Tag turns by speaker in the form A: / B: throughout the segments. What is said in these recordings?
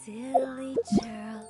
A: Silly churl.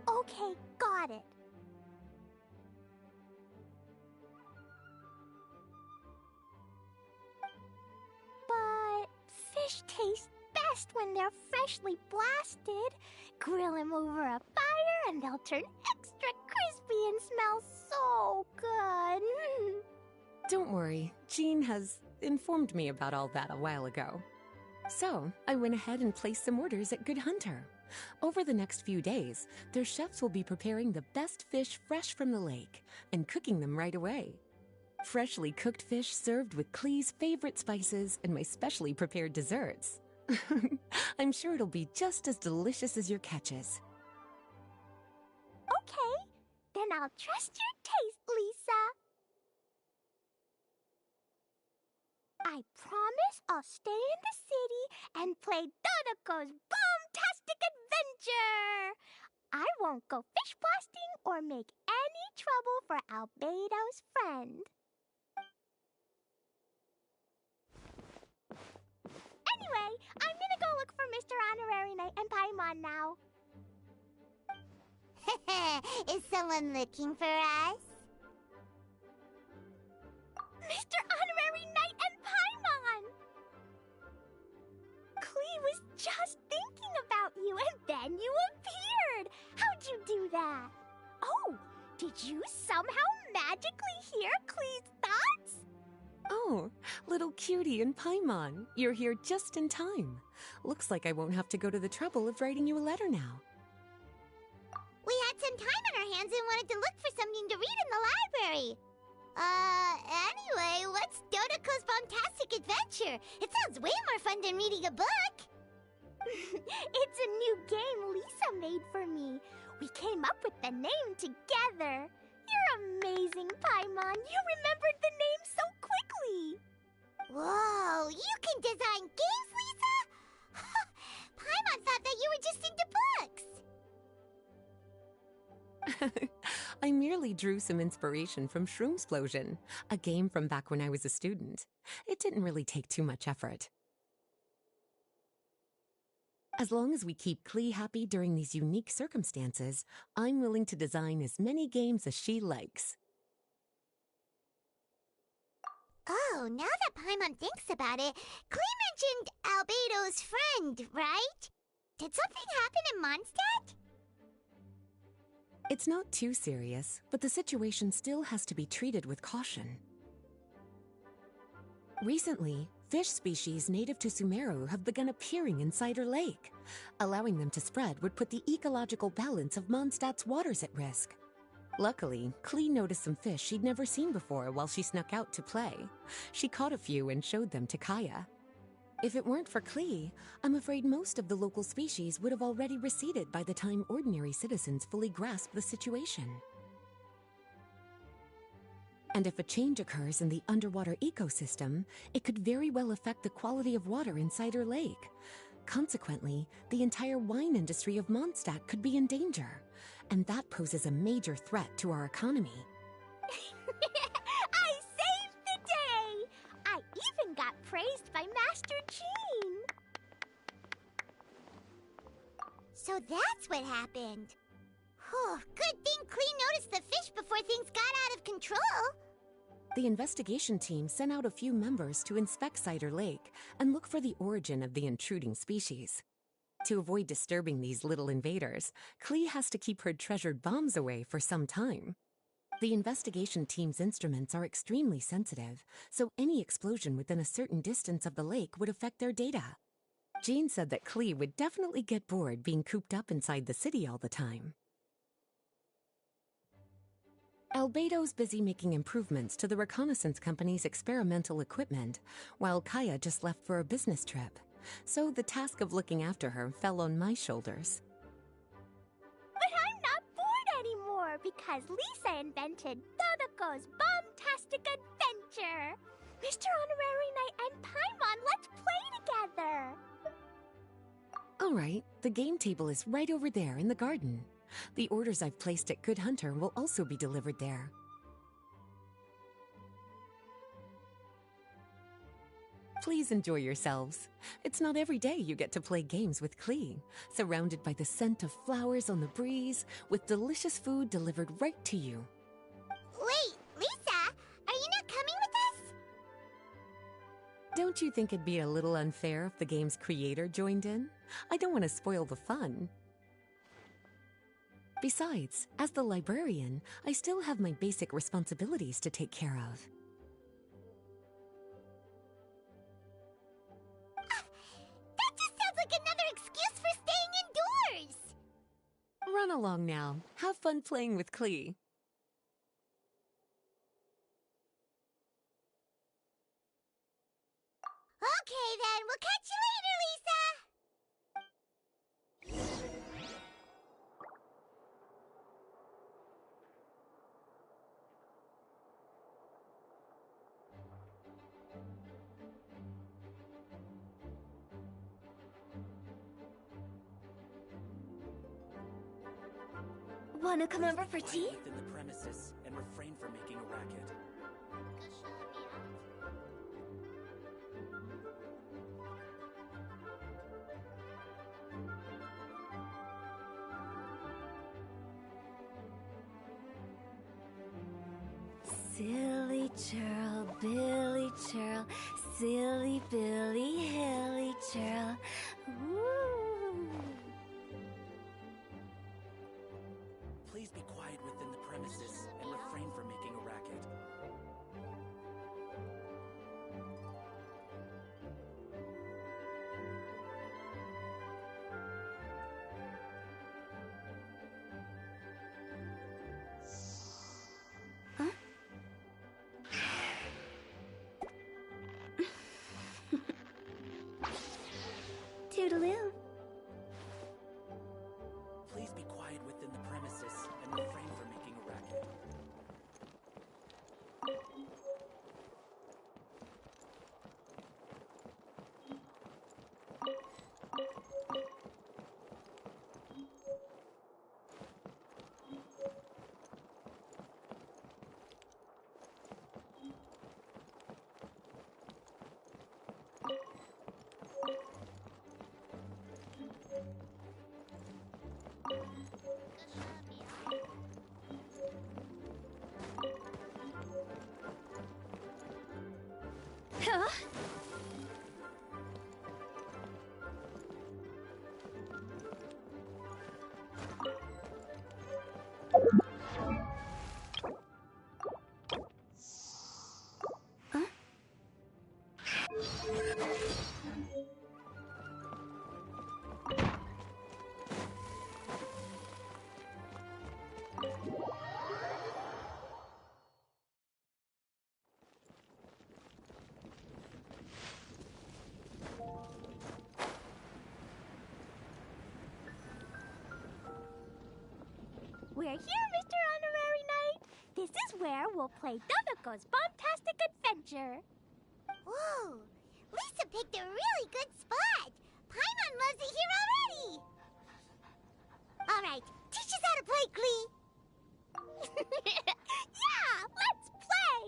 B: Okay, got it. But fish taste best when they're freshly blasted. Grill them over a fire and they'll turn extra crispy and smell so good.
C: Don't worry, Jean has informed me about all that a while ago. So, I went ahead and placed some orders at Good Hunter. Over the next few days, their chefs will be preparing the best fish fresh from the lake and cooking them right away. Freshly cooked fish served with Klee's favorite spices and my specially prepared desserts. I'm sure it'll be just as delicious as your catches.
B: Okay, then I'll trust your taste, Lisa. I promise I'll stay in the city and play Dodoco's boom-tastic adventure. I won't go fish blasting or make any trouble for Albedo's friend. Anyway, I'm gonna go look for Mr. Honorary Knight and Paimon now.
D: Is someone looking for us?
B: Mr. Honorary Knight and Paimon! Klee was just thinking about you and then you appeared! How'd you do that? Oh, did you somehow magically hear Klee's thoughts?
C: Oh, little cutie and Paimon, you're here just in time. Looks like I won't have to go to the trouble of writing you a letter now.
D: We had some time on our hands and wanted to look for something to read in the library. Anyway, what's Dodoco's Fantastic Adventure? It sounds way more fun than reading a book.
B: It's a new game Lisa made for me. We came up with the name together. You're amazing, Paimon. You remembered the name so quickly.
D: Whoa, you can design games, Lisa? Paimon thought that you were just into books.
C: I merely drew some inspiration from Shroomsplosion, a game from back when I was a student. It didn't really take too much effort. As long as we keep Klee happy during these unique circumstances, I'm willing to design as many games as she likes.
D: Oh, now that Paimon thinks about it, Klee mentioned Albedo's friend, right? Did something happen in Mondstadt?
C: It's not too serious, but the situation still has to be treated with caution. Recently, fish species native to Sumeru have begun appearing in Cider Lake. Allowing them to spread would put the ecological balance of Mondstadt's waters at risk. Luckily, Klee noticed some fish she'd never seen before while she snuck out to play. She caught a few and showed them to Kaya. If it weren't for Klee, I'm afraid most of the local species would have already receded by the time ordinary citizens fully grasp the situation. And if a change occurs in the underwater ecosystem, it could very well affect the quality of water in Cider Lake. Consequently, the entire wine industry of Mondstadt could be in danger, and that poses a major threat to our economy.
B: I saved the day! I even got praised by Master Jean.
D: So that's what happened. Whew, good thing Klee noticed the fish before things got out of control.
C: The investigation team sent out a few members to inspect Cider Lake and look for the origin of the intruding species. To avoid disturbing these little invaders, Klee has to keep her treasured bombs away for some time. The investigation team's instruments are extremely sensitive, so any explosion within a certain distance of the lake would affect their data. Jean said that Klee would definitely get bored being cooped up inside the city all the time. Albedo's busy making improvements to the reconnaissance company's experimental equipment, while Kaya just left for a business trip. So the task of looking after her fell on my shoulders.
B: But I'm not bored anymore because Lisa invented Dodoco's Bombtastic Adventure. Mr. Honorary Knight and Paimon, let's play together.
C: All right, the game table is right over there in the garden. The orders I've placed at Good Hunter will also be delivered there. Please enjoy yourselves. It's not every day you get to play games with Klee, surrounded by the scent of flowers on the breeze, with delicious food delivered right to you.
D: Wait, Lisa, are you not coming with us?
C: Don't you think it'd be a little unfair if the game's creator joined in? I don't want to spoil the fun. Besides, as the librarian, I still have my basic responsibilities to take care of.
D: That just sounds like another excuse for staying indoors.
C: Run along now. Have fun playing with Klee.
D: Okay then, we'll catch you later, Lisa.
A: Wanna come over for tea?
E: Within the premises and refrain from making a racket.
A: Silly churl, Billy churl, silly Billy, hilly churl. Ooh.
E: Please be quiet within the premises and refrain from making a racket.
A: Toodaloo.
E: Please be quiet within the premises and refrain from making a racket.
A: Huh?
B: We're here, Mr. Honorary Knight. This is where we'll play Dodoco's Bombtastic Adventure.
D: Whoa, Lisa picked a really good spot. Paimon loves it here already. All right, teach us how to play, Klee.
B: Yeah, let's play.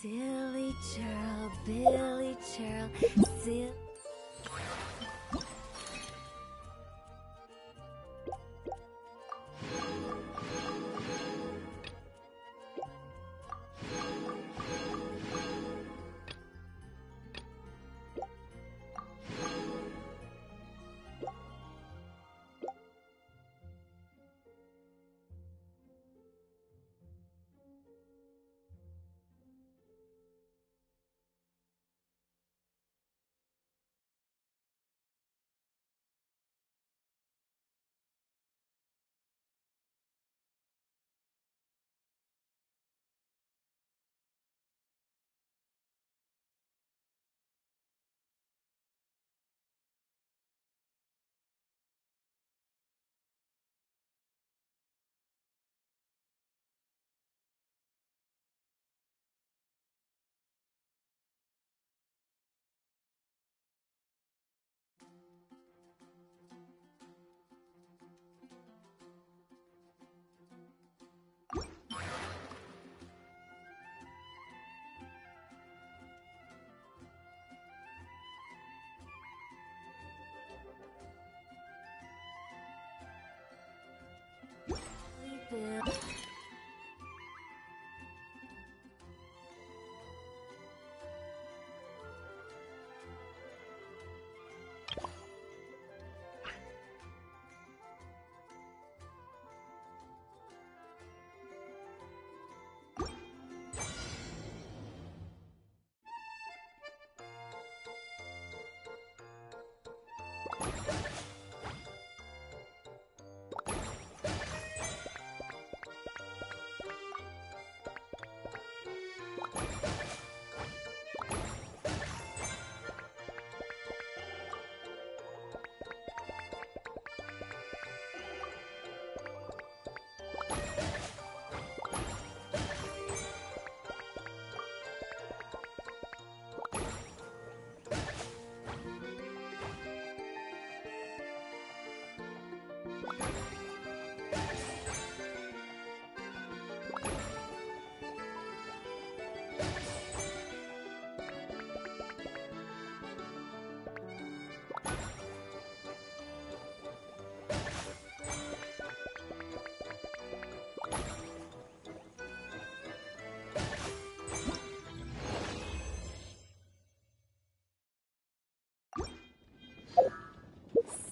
A: Silly churl, Billy churl, silly. Billy.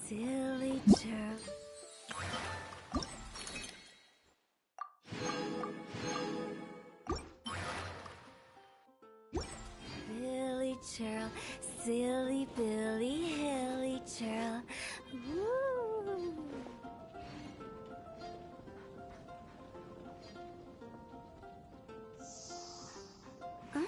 A: Silly Charlie. Billy Churl, silly Billy, hilly Churl. Woo! Huh?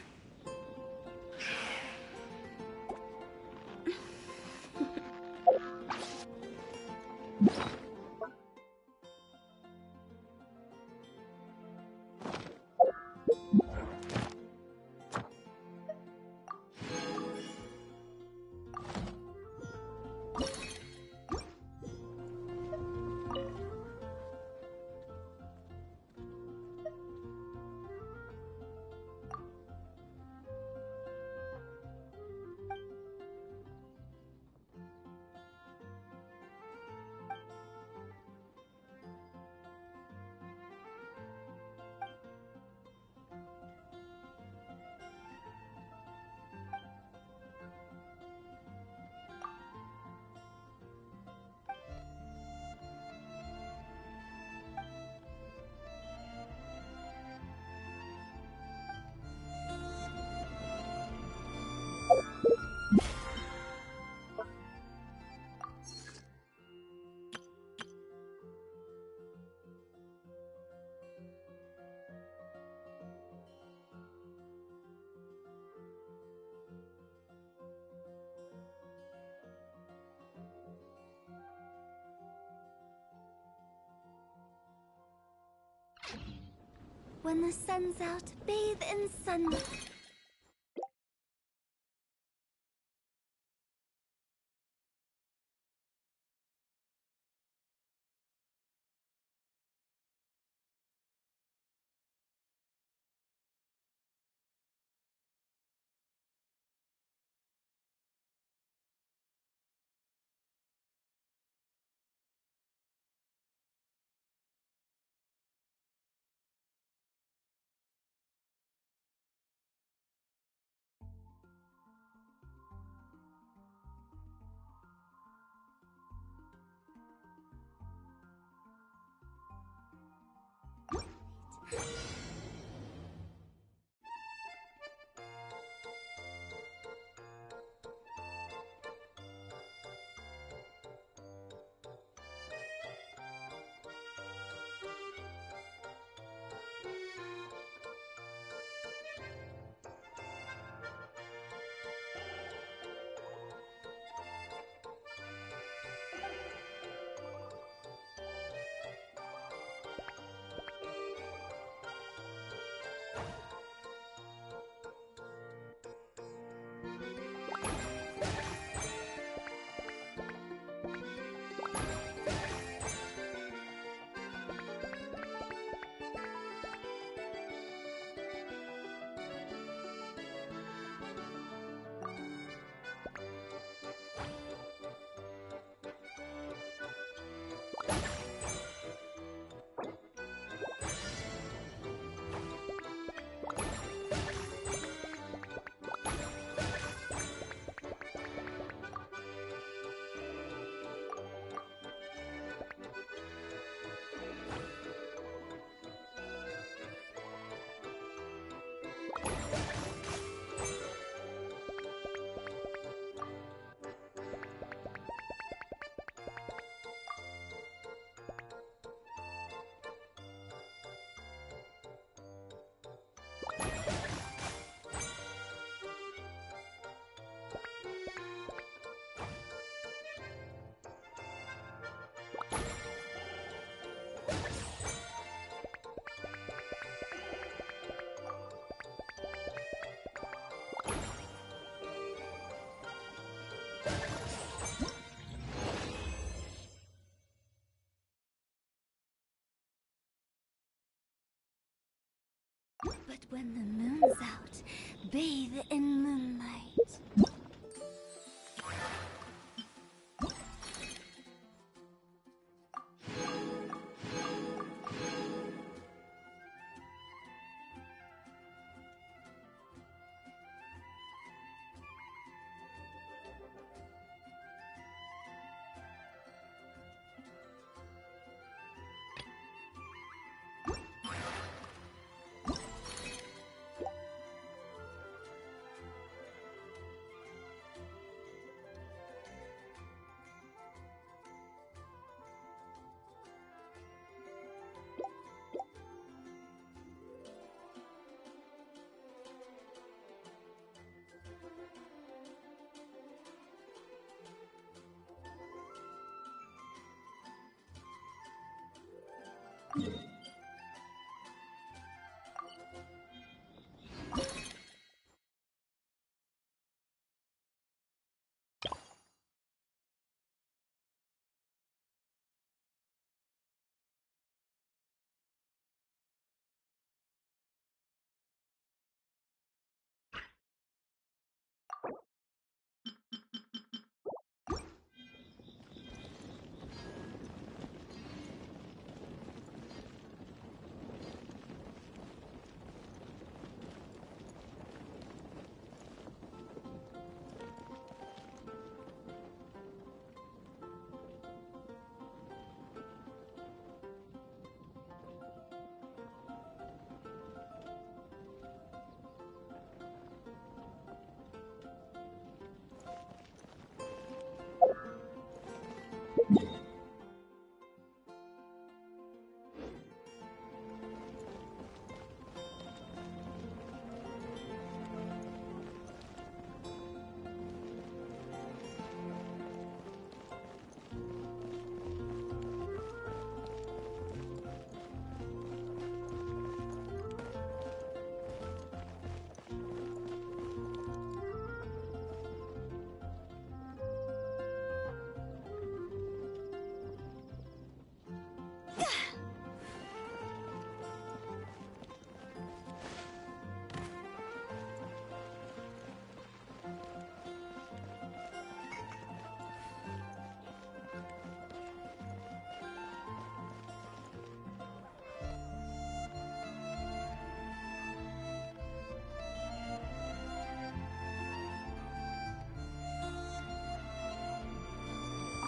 A: When the sun's out, bathe in sunlight. When the moon's out, bathe in moonlight.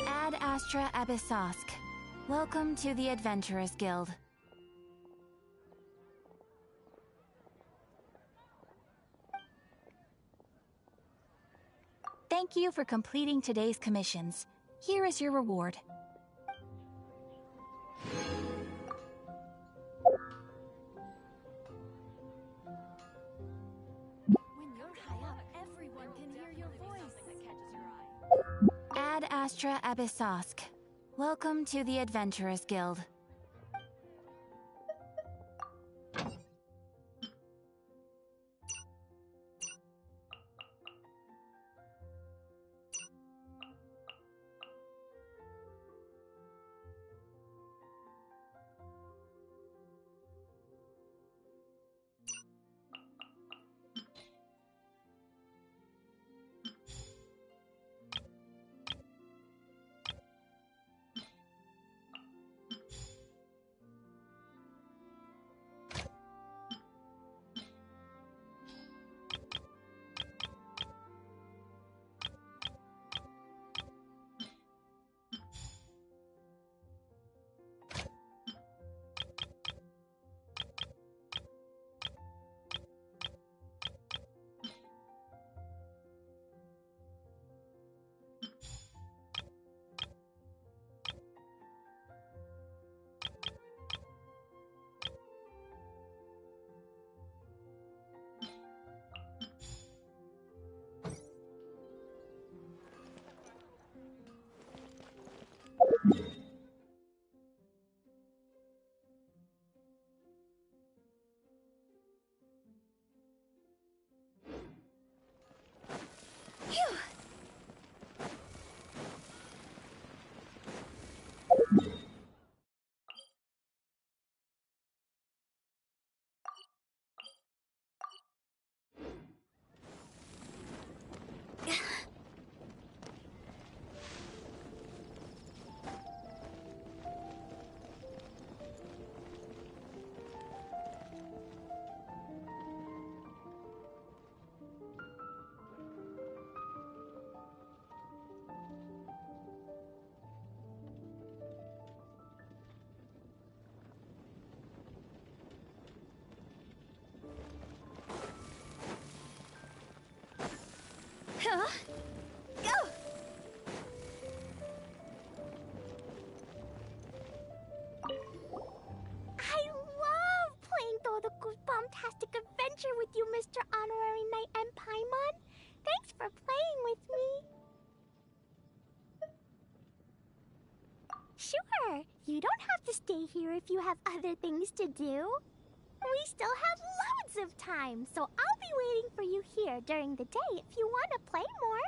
F: Ad Astra Abyssosk. Welcome to the Adventurers Guild. Thank you for completing today's commissions. Here is your reward.
A: When you're high up, everyone can hear your voice.
F: Ad Astra Abyssosk. Welcome to the Adventurers Guild.
B: Go! I love playing Dodoko's Bombastic Adventure with you, Mr. Honorary Knight and Paimon. Thanks for playing with me. Sure, you don't have to stay here if you have other things to do. We still have loads of time, so I'll be waiting for you here during the day if you want to play more.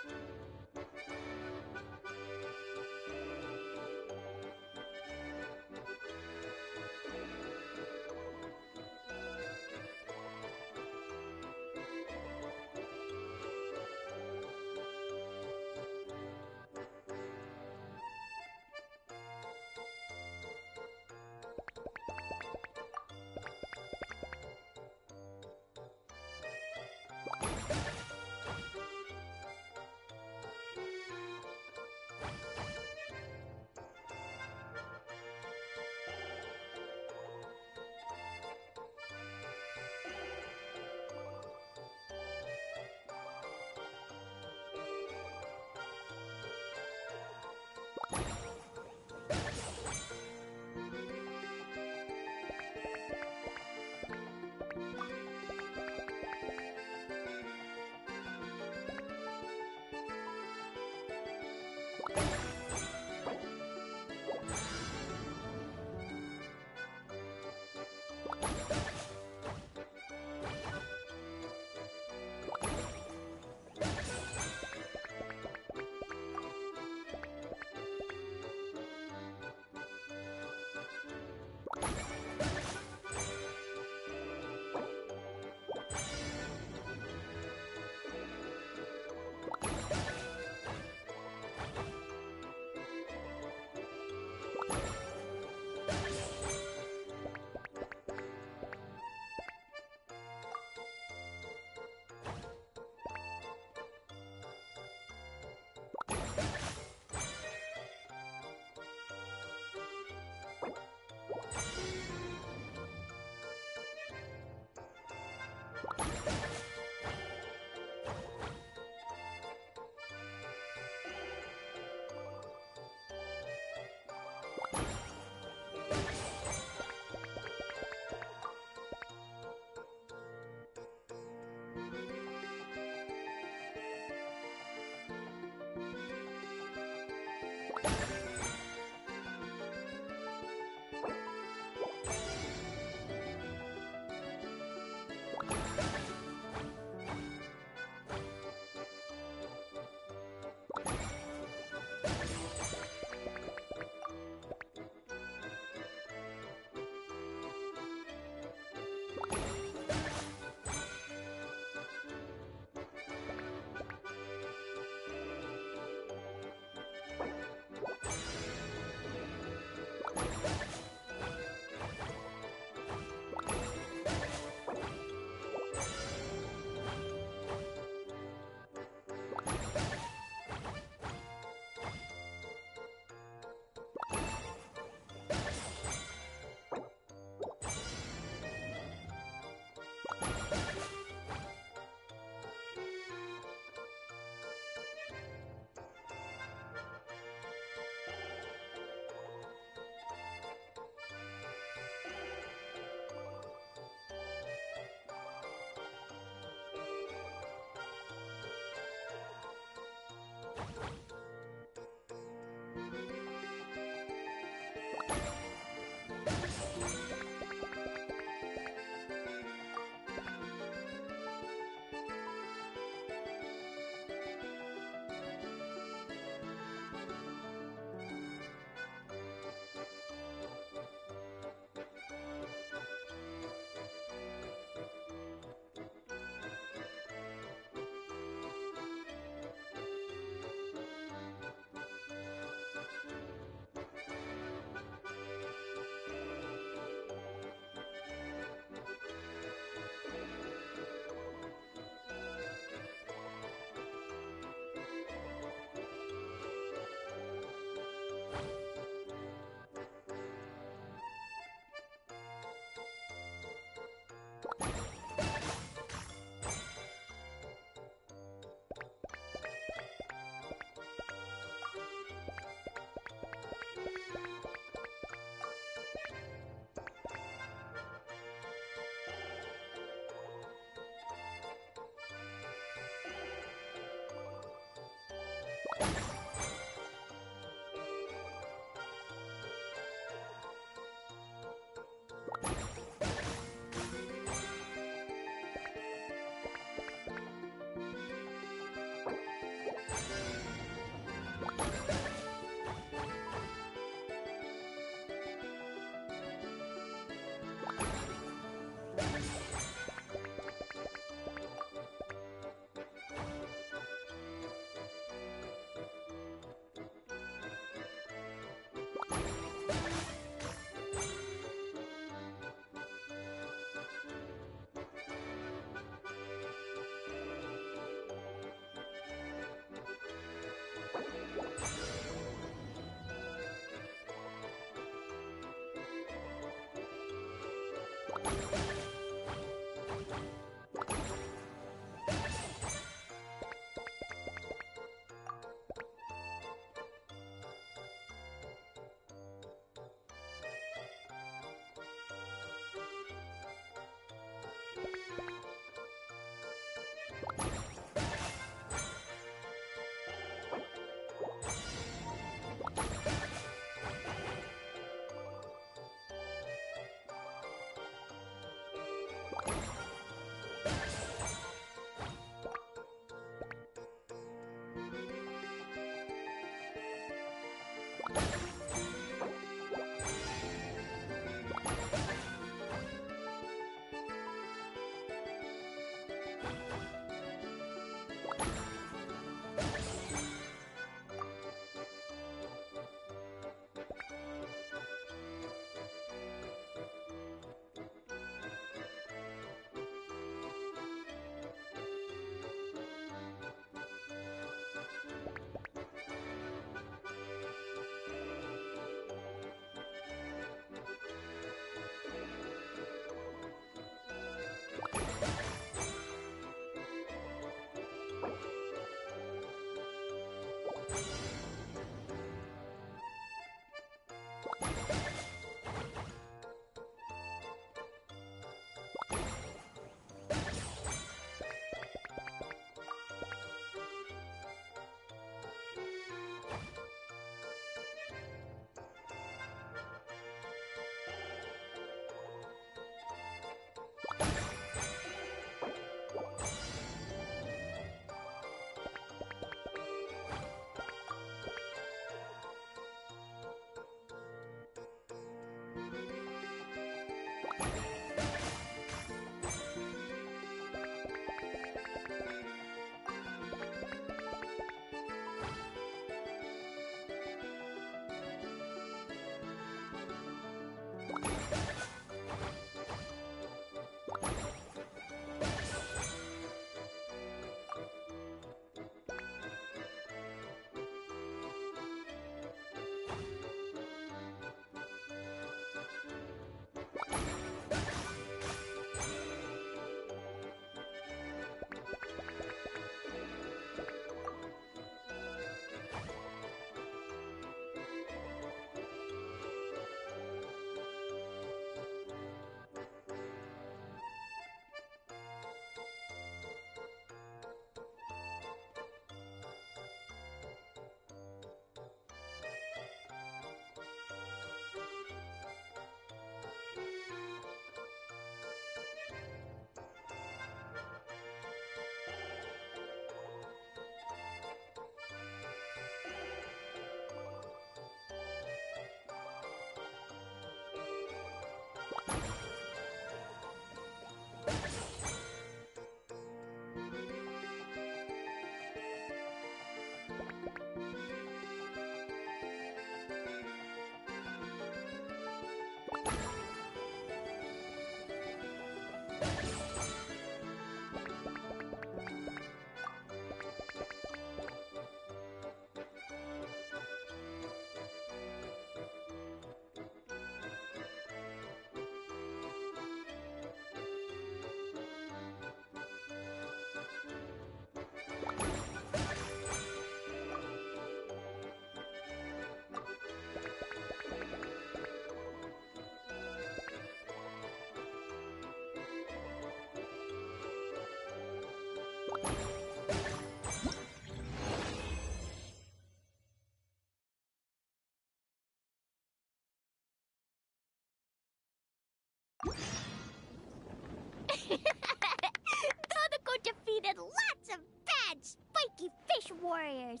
B: Dodoko defeated lots of bad spiky fish warriors.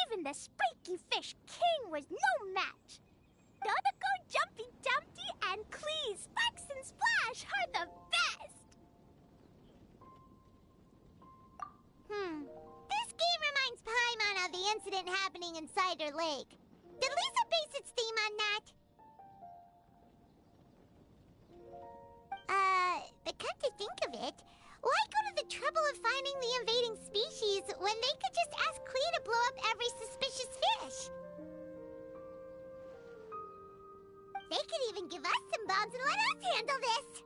B: Even the spiky fish king was no match. Dodoko, Jumpy Dumpty, and Klee, Sparks and Splash are the best.
D: This game reminds Paimon of the incident happening in Cider Lake. Did Lisa base its theme on that? But come to think of it, why go to the trouble of finding the invading species when they could just ask Klee to blow up every suspicious fish? They could even give us some bombs and let us handle this!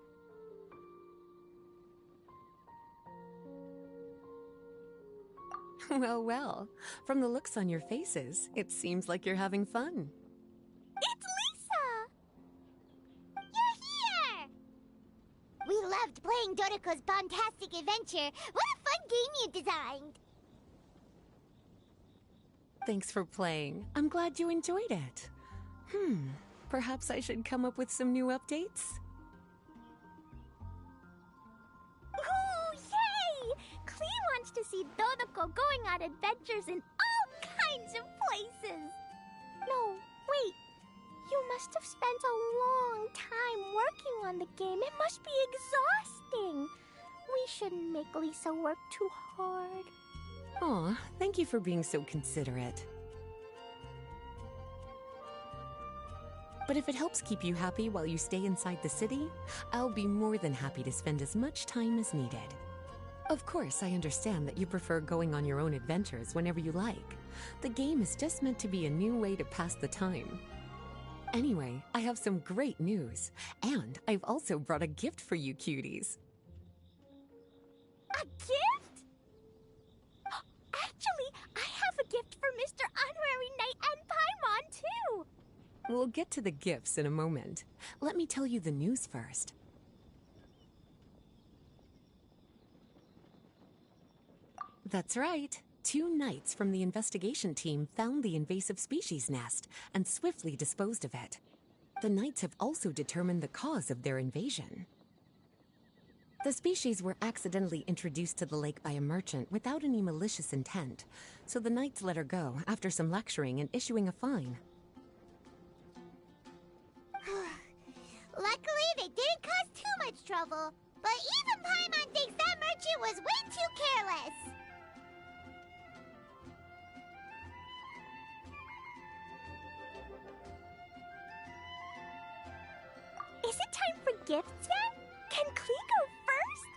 C: Well, well. From the looks on your faces, it seems like you're having fun.
B: It's Lisa!
D: You're here! We loved playing Dodoko's Bombastic Adventure. What a fun game you designed!
C: Thanks for playing. I'm glad you enjoyed it. Perhaps I should come up with some new updates?
B: Ooh, yay! Klee wants to see Dodoko going on adventures in all kinds of places. No, wait. You must have spent a long time working on the game. It must be exhausting. We shouldn't make Lisa work too hard.
C: Aw, thank you for being so considerate. But if it helps keep you happy while you stay inside the city, I'll be more than happy to spend as much time as needed. Of course, I understand that you prefer going on your own adventures whenever you like. The game is just meant to be a new way to pass the time. Anyway, I have some great news, and I've also brought a gift for you cuties.
B: A gift? Actually, I have a gift for Mr. Honorary Knight and Paimon, too.
C: We'll get to the gifts in a moment. Let me tell you the news first. That's right. 2 knights from the investigation team found the invasive species nest and swiftly disposed of it. The knights have also determined the cause of their invasion. The species were accidentally introduced to the lake by a merchant without any malicious intent, so the knights let her go after some lecturing and issuing a fine.
D: Luckily, they didn't cause too much trouble. But even Paimon thinks that merchant was way too careless.
B: Is it time for gifts yet? Can Klee go first?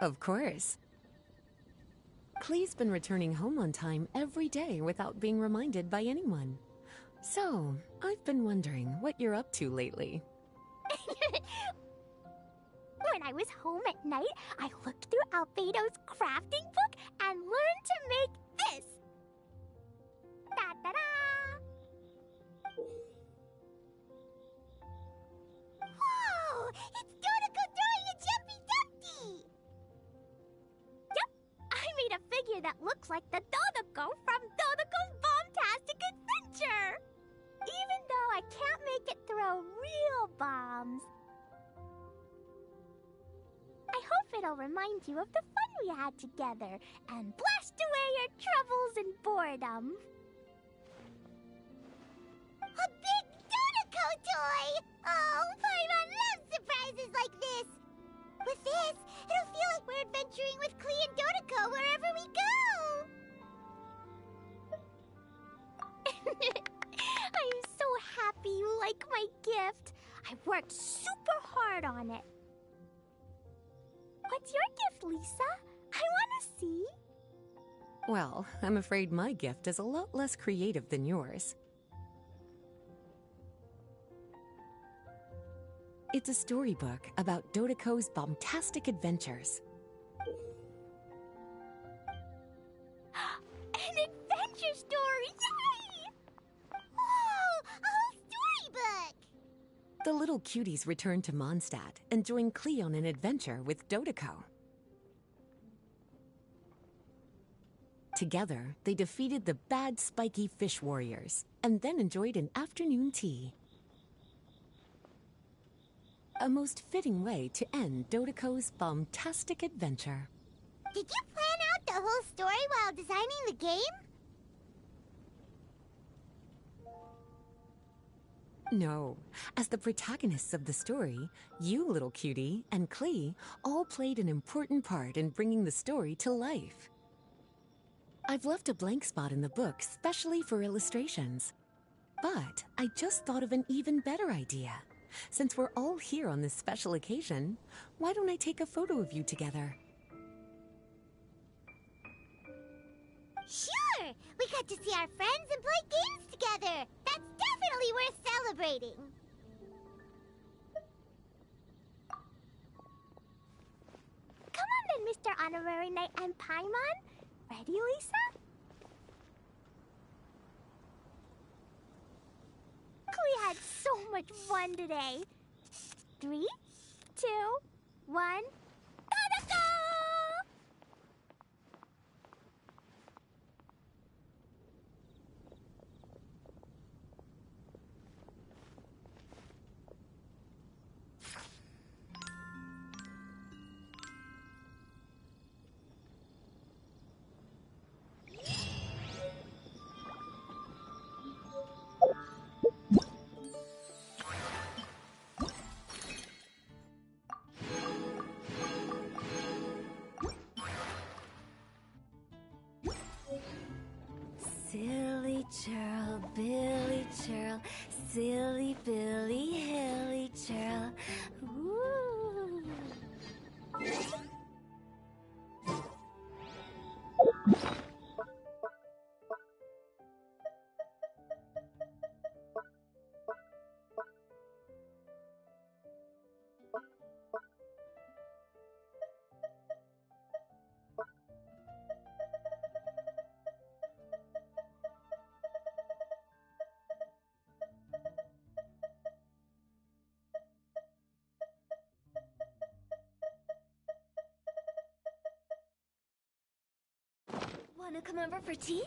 C: Of course. Klee's been returning home on time every day without being reminded by anyone. So, I've been wondering what you're up to lately.
B: When I was home at night, I looked through Albedo's crafting book and learned to make this. Da-da-da!
D: Whoa! It's Dodoko throwing a jumpy dumpty!
B: Yep, I made a figure that looks like the Dodoko from Dodoko's Bombastic Adventure! Even though I can't make it throw real bombs. I hope it'll remind you of the fun we had together and blast away your troubles and boredom.
D: A big Dodoko toy! Oh, Paimon loves surprises like this! With this, it'll feel like we're adventuring with Klee and Dodoko wherever we go!
B: I'm so happy you like my gift. I worked super hard on it. What's your gift, Lisa? I want to see.
C: Well, I'm afraid my gift is a lot less creative than yours. It's a storybook about Dodoko's bombastic adventures.
B: An adventure story! Yay!
D: Whoa! A whole storybook!
C: The little cuties return to Mondstadt and join Klee on an adventure with Dodoko. Together, they defeated the bad spiky fish warriors and then enjoyed an afternoon tea. a most fitting way to end Dodoco's bombastic adventure.
D: Did you plan out the whole story while designing the game?
C: No. As the protagonists of the story, you, little cutie, and Klee all played an important part in bringing the story to life. I've left a blank spot in the book specially for illustrations. But I just thought of an even better idea. Since we're all here on this special occasion, why don't I take a photo of you together?
D: Sure! We got to see our friends and play games together! That's definitely worth celebrating!
B: Come on then, Mr. Honorary Knight and Paimon. Ready, Lisa? We had so much fun today. 3, 2, 1, Dodoko!
F: Silly churl, Billy churl, silly Billy, hilly churl. Ooh. Wanna come over for tea?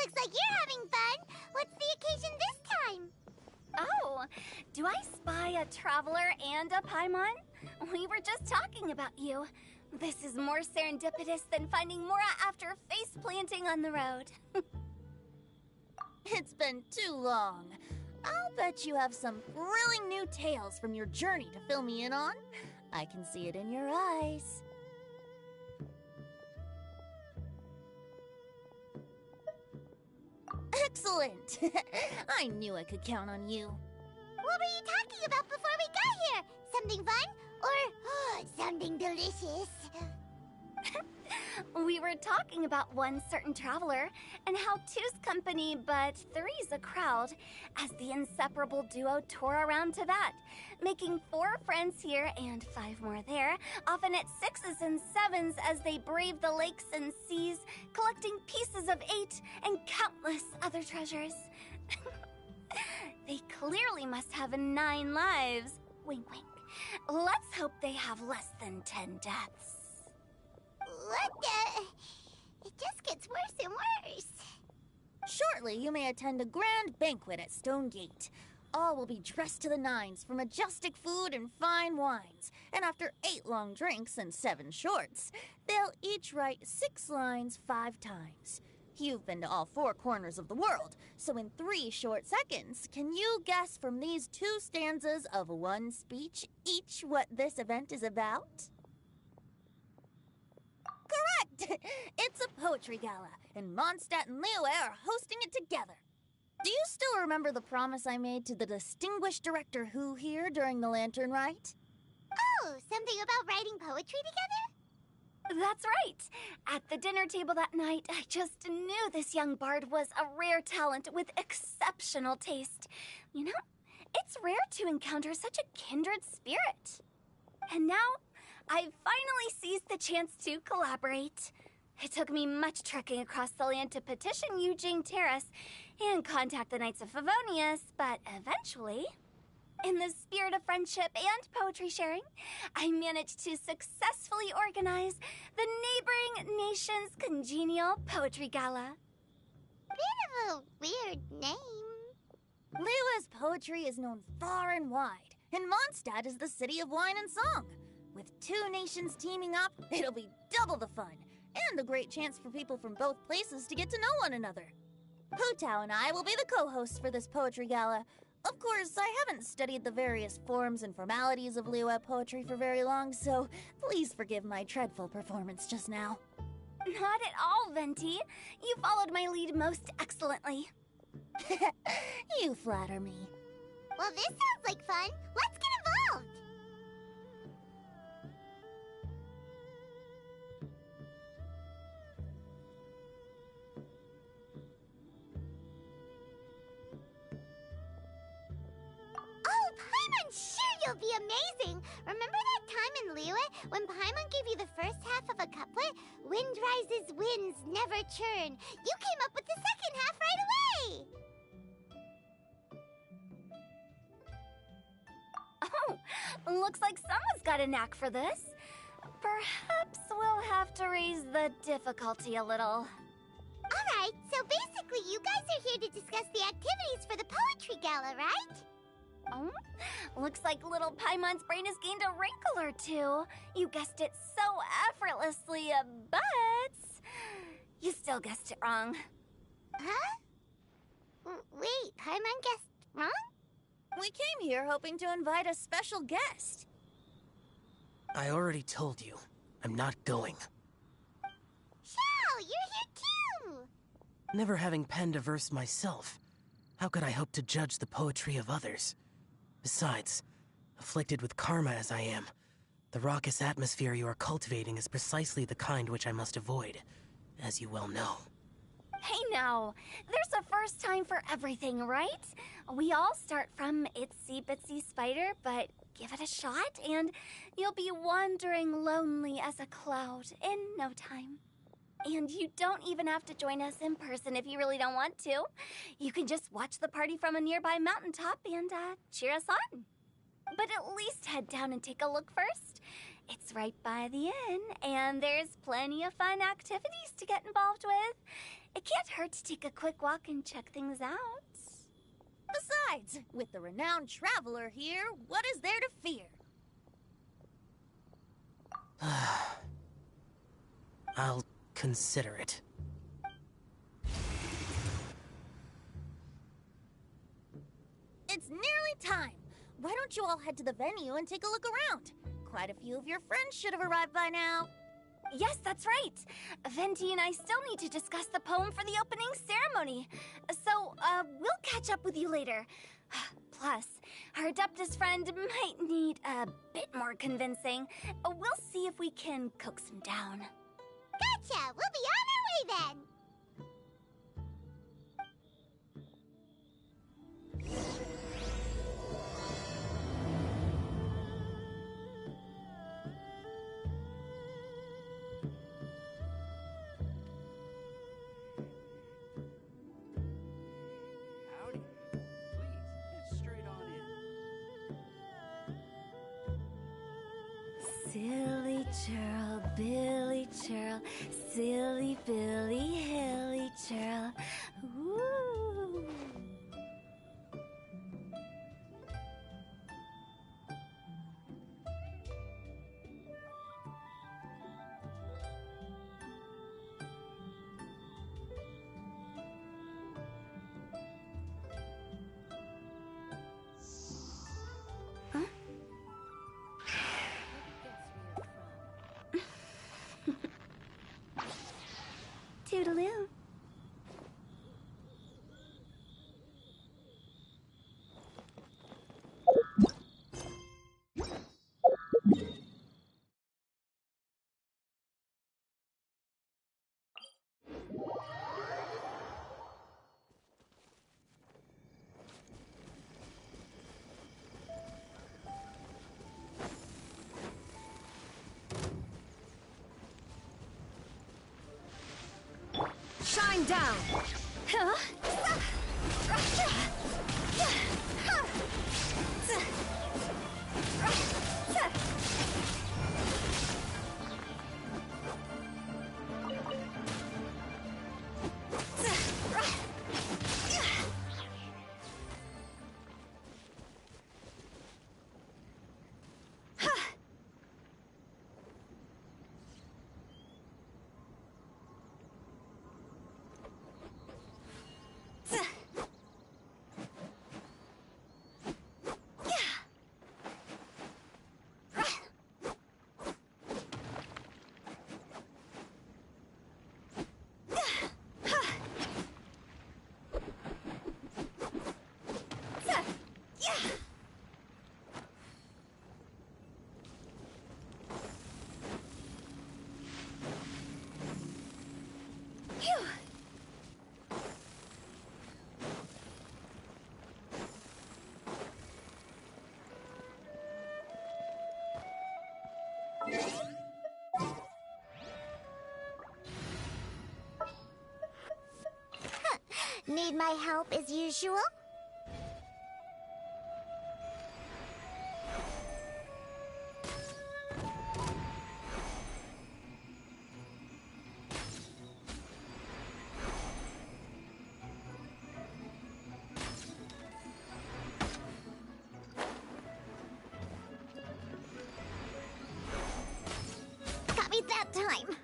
D: Looks like you're having fun! What's the occasion this time?
G: Oh, do I spy a traveler and a Paimon? We were just talking about you. This is more serendipitous than finding Mora after face planting on the road.
H: It's been too long. I'll bet you have some thrilling new tales from your journey to fill me in on. I can see it in your eyes. Excellent! I knew I could count on you.
D: What were you talking about before we got here? Something fun? Or something delicious?
G: We were talking about one certain traveler, and how two's company, but three's a crowd, as the inseparable duo tore around to that, making 4 friends here and 5 more there, often at 6s and 7s as they brave the lakes and seas, collecting pieces of 8 and countless other treasures. They clearly must have 9 lives. Wink, wink. Let's hope they have less than 10 deaths.
D: What the? It just gets worse and worse.
H: Shortly, you may attend a grand banquet at Stone Gate. All will be dressed to the nines for majestic food and fine wines. And after 8 long drinks and 7 shorts, they'll each write 6 lines 5 times. You've been to all 4 corners of the world, so in 3 short seconds, can you guess from these 2 stanzas of 1 speech each what this event is about? Correct! It's a poetry gala, and Mondstadt and Liyue are hosting it together. Do you still remember the promise I made to the distinguished Director Who here during the Lantern Rite?
D: Oh, something about writing poetry together?
G: That's right. At the dinner table that night, I just knew this young bard was a rare talent with exceptional taste. You know, it's rare to encounter such a kindred spirit. And now, I've finally seized the chance to collaborate. It took me much trekking across the land to petition Eugene Terrace and contact the Knights of Favonius, but eventually, in the spirit of friendship and poetry sharing, I managed to successfully organize the neighboring nation's congenial poetry gala.
D: Bit of a weird name.
H: Liyue's poetry is known far and wide, and Mondstadt is the city of wine and song. With two nations teaming up, it'll be double the fun, and a great chance for people from both places to get to know one another. Putao and I will be the co-hosts for this poetry gala. Of course, I haven't studied the various forms and formalities of Liyue poetry for very long, so please forgive my dreadful performance just now.
G: Not at all, Venti. You followed my lead most excellently.
H: You flatter me.
D: Well, this sounds like fun. Let's get involved. Oh, Paimon, sure you'll be amazing. Remember that time in Liyue when Paimon gave you the first half of a couplet? Wind rises, winds never churn. You came up with the second half right away.
G: Oh, looks like someone's got a knack for this. Perhaps we'll have to raise the difficulty a little.
D: Alright, so basically you guys are here to discuss the activities for the poetry gala, right?
G: Oh, looks like little Paimon's brain has gained a wrinkle or two. You guessed it so effortlessly, but you still guessed it wrong.
D: Huh? Wait, Paimon guessed wrong?
H: We came here hoping to invite a special guest.
E: I already told you, I'm not going.
D: Xiao, you're here too!
E: Never having penned a verse myself, how could I hope to judge the poetry of others? Besides, afflicted with karma as I am, the raucous atmosphere you are cultivating is precisely the kind which I must avoid, as you well know.
G: Hey now, there's a first time for everything, right? We all start from itsy bitsy spider, but give it a shot and you'll be wandering lonely as a cloud in no time. And you don't even have to join us in person if you really don't want to. You can just watch the party from a nearby mountaintop and cheer us on. But at least head down and take a look first. It's right by the inn, and there's plenty of fun activities to get involved with. It can't hurt to take a quick walk and check things out.
H: Besides, with the renowned traveler here, what is there to fear?
E: I'll consider it.
H: It's nearly time. Why don't you all head to the venue and take a look around? Quite a few of your friends should have arrived by now.
G: Yes, that's right. Venti and I still need to discuss the poem for the opening ceremony. So, we'll catch up with you later. Plus, our Adeptus friend might need a bit more convincing. We'll see if we can coax him down.
D: Gotcha! We'll be on our way then!
E: Howdy. Please, get straight on in.
G: Silly churl, Billy churl, silly Billy, hilly churl. Ooh. Toodaloo.
C: Going down!
D: Need my help as usual? Got me that time!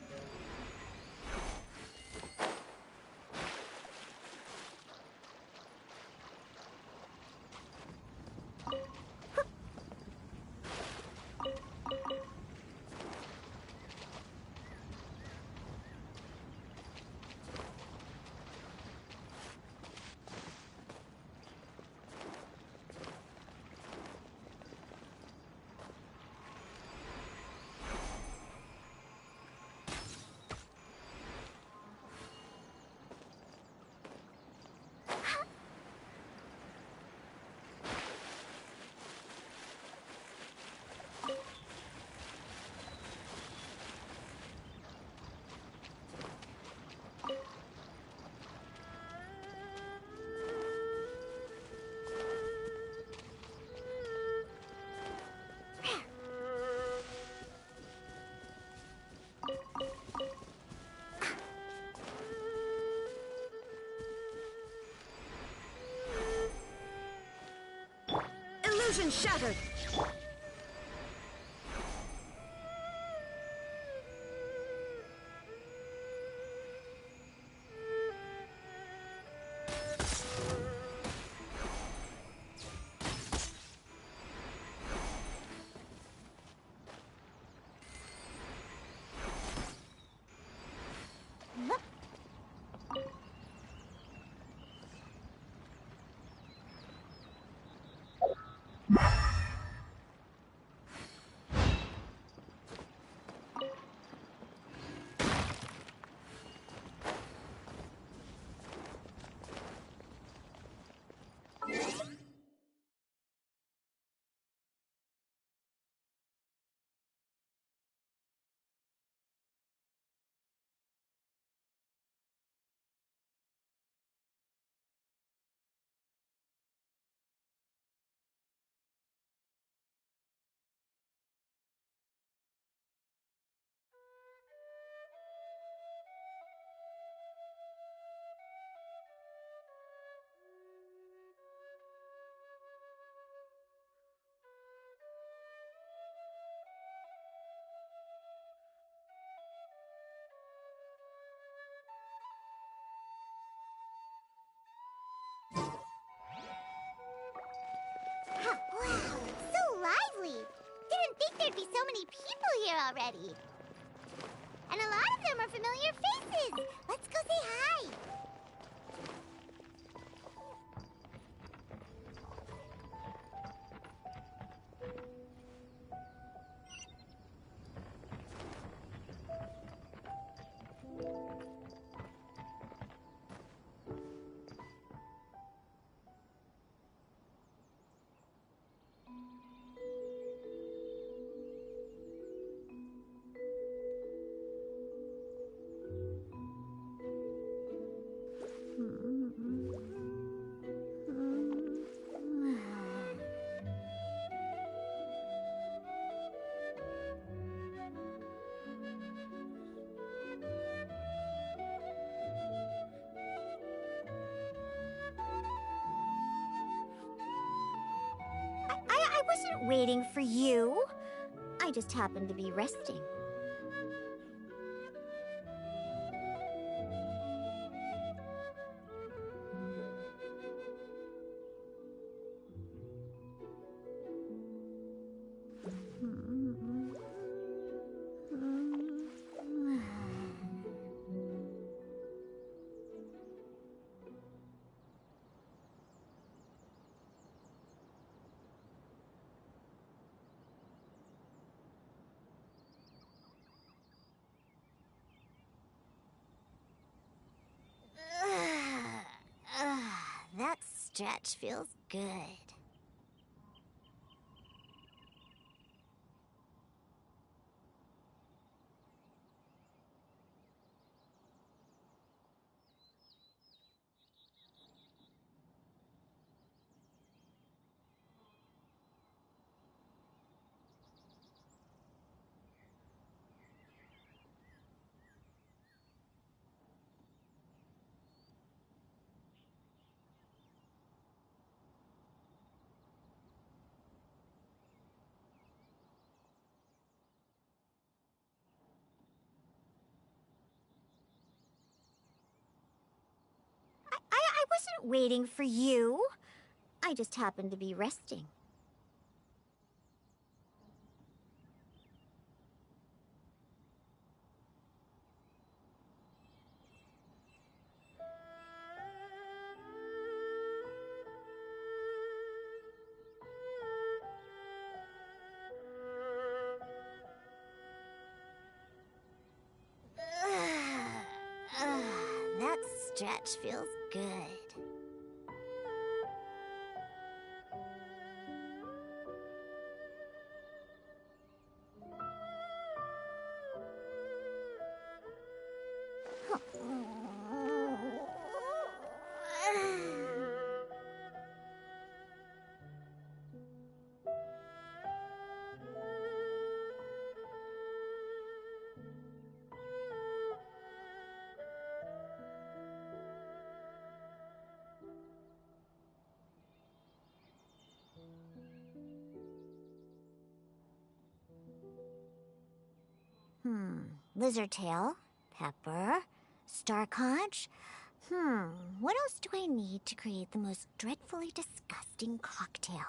C: Illusion shattered!
D: Wow, so lively! Didn't think there'd be so many people here already. And a lot of them are familiar faces. Let's go say hi.
B: wasn't waiting for you. I just happened to be resting.
D: That stretch feels good.
B: I wasn't waiting for you. I just happened to be resting.
D: That stretch feels good.
B: Lizardtail, Pepper, Starconch. What else do I need to create the most dreadfully disgusting cocktail?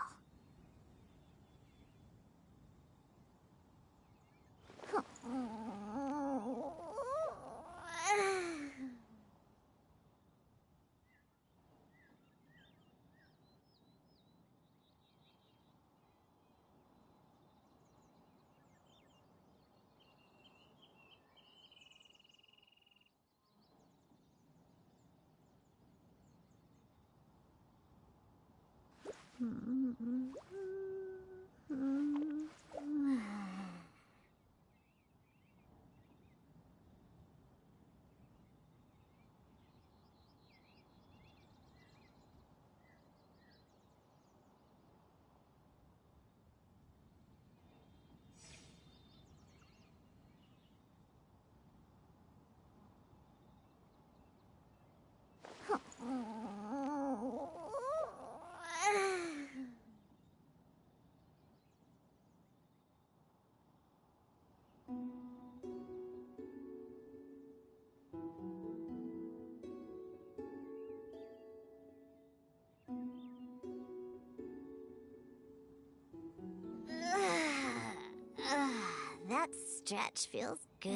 D: That stretch feels good.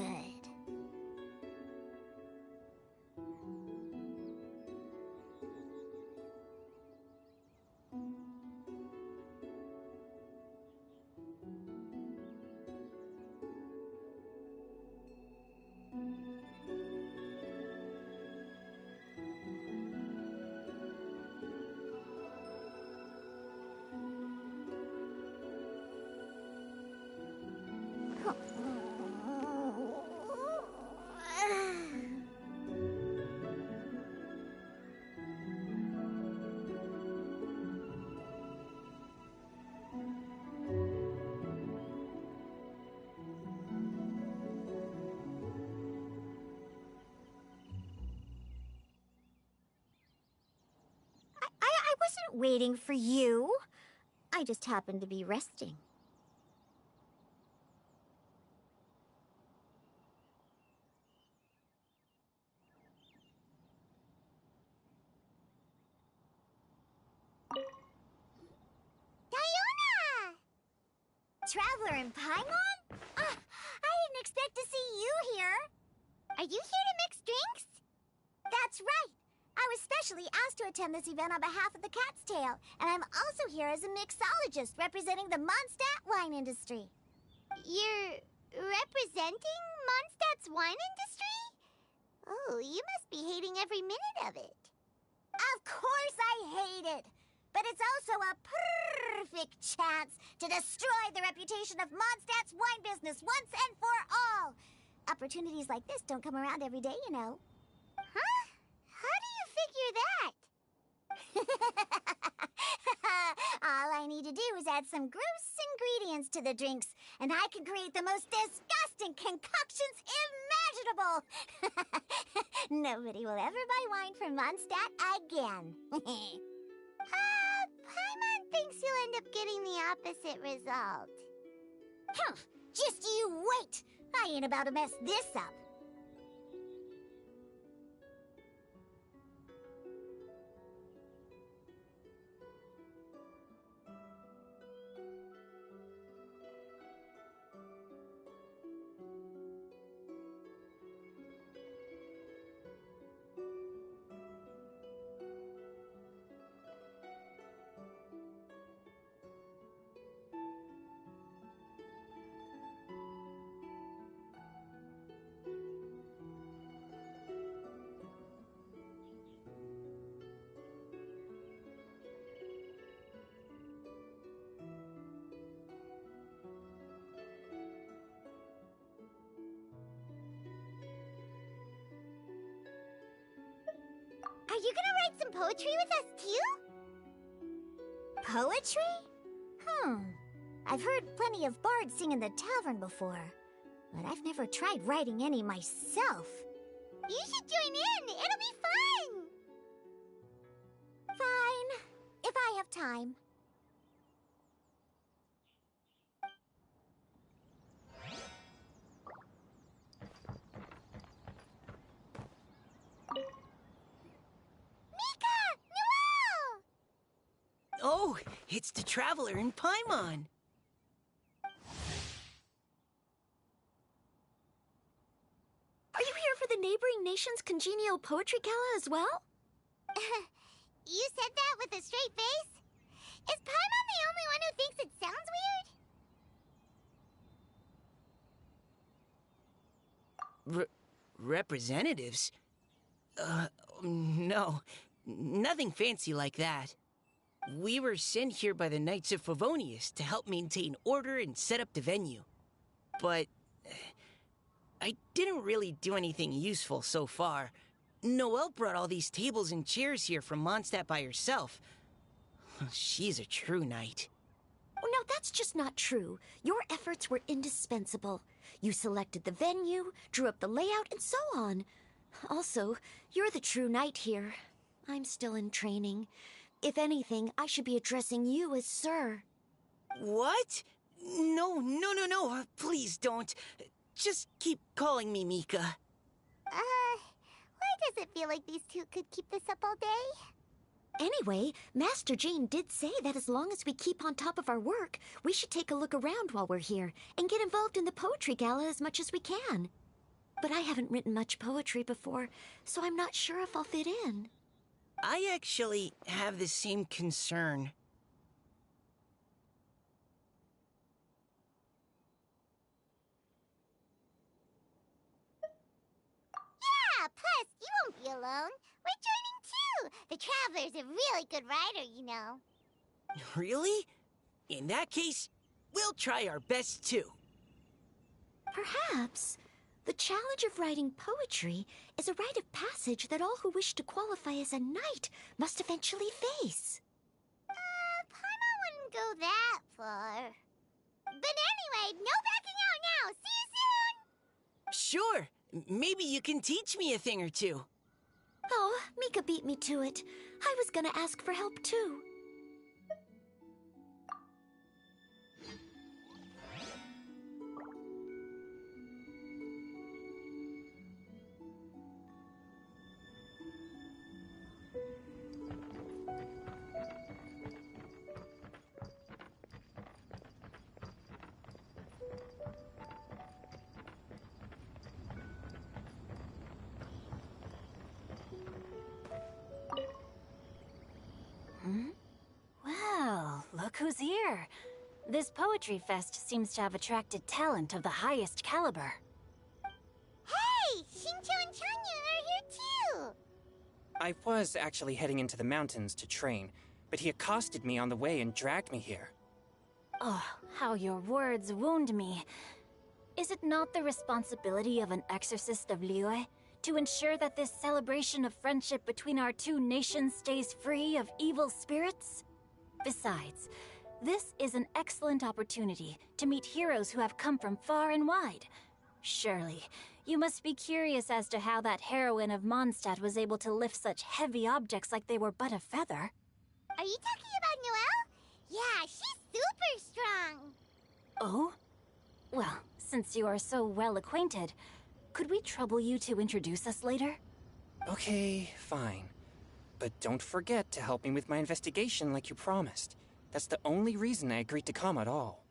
B: I wasn't waiting for you.
D: I just happened to be resting.
B: Diona! Traveler in Paimon? I didn't expect to see you here.
D: Are you here to mix drinks?
B: That's right. I was specially asked to attend this event on behalf of the Cat's Tail, and I'm also here as a mixologist representing the Mondstadt wine industry.
D: You're representing Mondstadt's wine industry? Oh, you must be hating every minute of it.
B: Of course I hate it, but it's also a perfect chance to destroy the reputation of Mondstadt's wine business once and for all. Opportunities like this don't come around every day, you know.
D: Huh? How do you figure that?
B: All I need to do is add some gross ingredients to the drinks, and I can create the most disgusting concoctions imaginable. Nobody will ever buy wine from Mondstadt again.
D: Paimon thinks you'll end up getting the opposite result.
B: Just you wait. I ain't about to mess this up.
D: Are you gonna write some poetry with us too?
B: Poetry? I've heard plenty of bards sing in the tavern before, but I've never tried writing any myself.
D: You should join in. It'll be fun.
B: Fine, if I have time.
E: Oh, it's the Traveler in Paimon.
F: Are you here for the neighboring nation's congenial poetry gala as well?
D: You said that with a straight face? Is Paimon the only one who thinks it sounds weird?
E: Representatives? No. Nothing fancy like that. We were sent here by the Knights of Favonius to help maintain order and set up the venue. But I didn't really do anything useful so far. Noelle brought all these tables and chairs here from Mondstadt by herself. She's a true knight.
F: Oh, no, that's just not true. Your efforts were indispensable. You selected the venue, drew up the layout, and so on. Also, you're the true knight here. I'm still in training. If anything, I should be addressing you as Sir.
E: What? No. Please don't. Just keep calling me Mika.
D: Why does it feel like these two could keep this up all day?
F: Anyway, Master Jean did say that as long as we keep on top of our work, we should take a look around while we're here and get involved in the poetry gala as much as we can. But I haven't written much poetry before, so I'm not sure if I'll fit in.
E: I actually have the same concern.
D: Yeah, plus, you won't be alone. We're joining too. The Traveler's a really good writer, you know.
E: Really? In that case, we'll try our best too.
F: Perhaps. The challenge of writing poetry is a rite of passage that all who wish to qualify as a knight must eventually face.
D: Paimon wouldn't go that far. But anyway, no backing out now. See you soon!
E: Sure. Maybe you can teach me a thing or two.
F: Oh, Mika beat me to it. I was gonna ask for help too.
I: who's here. This poetry fest seems to have attracted talent of the highest caliber.
D: Hey! Shincho and Chanyu are here too!
J: I was actually heading into the mountains to train, but he accosted me on the way and dragged me here.
I: Oh, how your words wound me. Is it not the responsibility of an exorcist of Liyue to ensure that this celebration of friendship between our two nations stays free of evil spirits? Besides, this is an excellent opportunity to meet heroes who have come from far and wide. Surely, you must be curious as to how that heroine of Mondstadt was able to lift such heavy objects like they were but a feather.
D: Are you talking about Noelle? Yeah, she's super strong!
I: Oh? Well, since you are so well acquainted, could we trouble you to introduce us later?
J: Okay, fine. But don't forget to help me with my investigation like you promised. That's the only reason I agreed to come at all.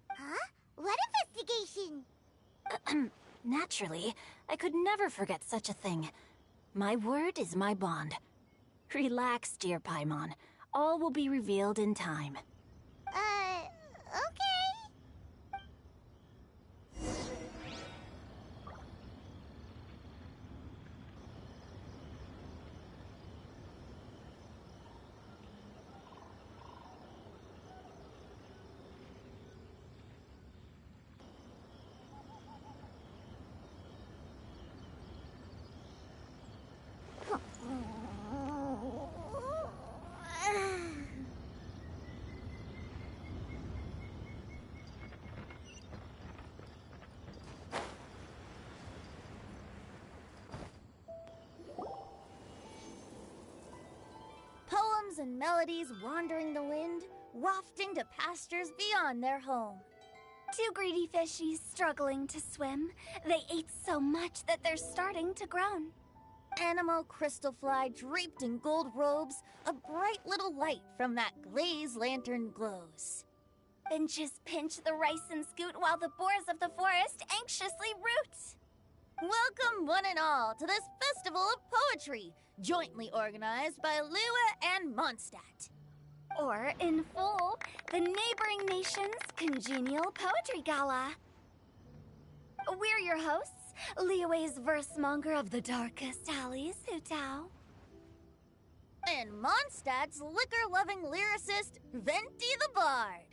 D: Huh? What investigation?
I: Naturally, I could never forget such a thing. My word is my bond. Relax, dear Paimon. All will be revealed in time.
D: Okay.
H: Poems and melodies wandering the wind, wafting to pastures beyond their home.
G: Two greedy fishies struggling to swim. They ate so much that they're starting to groan.
H: Animal crystalfly draped in gold robes, a bright little light from that glazed lantern glows.
G: Finches pinch the rice and scoot while the boars of the forest anxiously root.
H: Welcome one and all to this festival of poetry, jointly organized by Liyue and Mondstadt.
G: Or, in full, the neighboring nation's congenial poetry gala. We're your hosts, Liyue's versemonger of the darkest alleys, Hu Tao.
H: And Mondstadt's liquor-loving lyricist, Venti the Bard.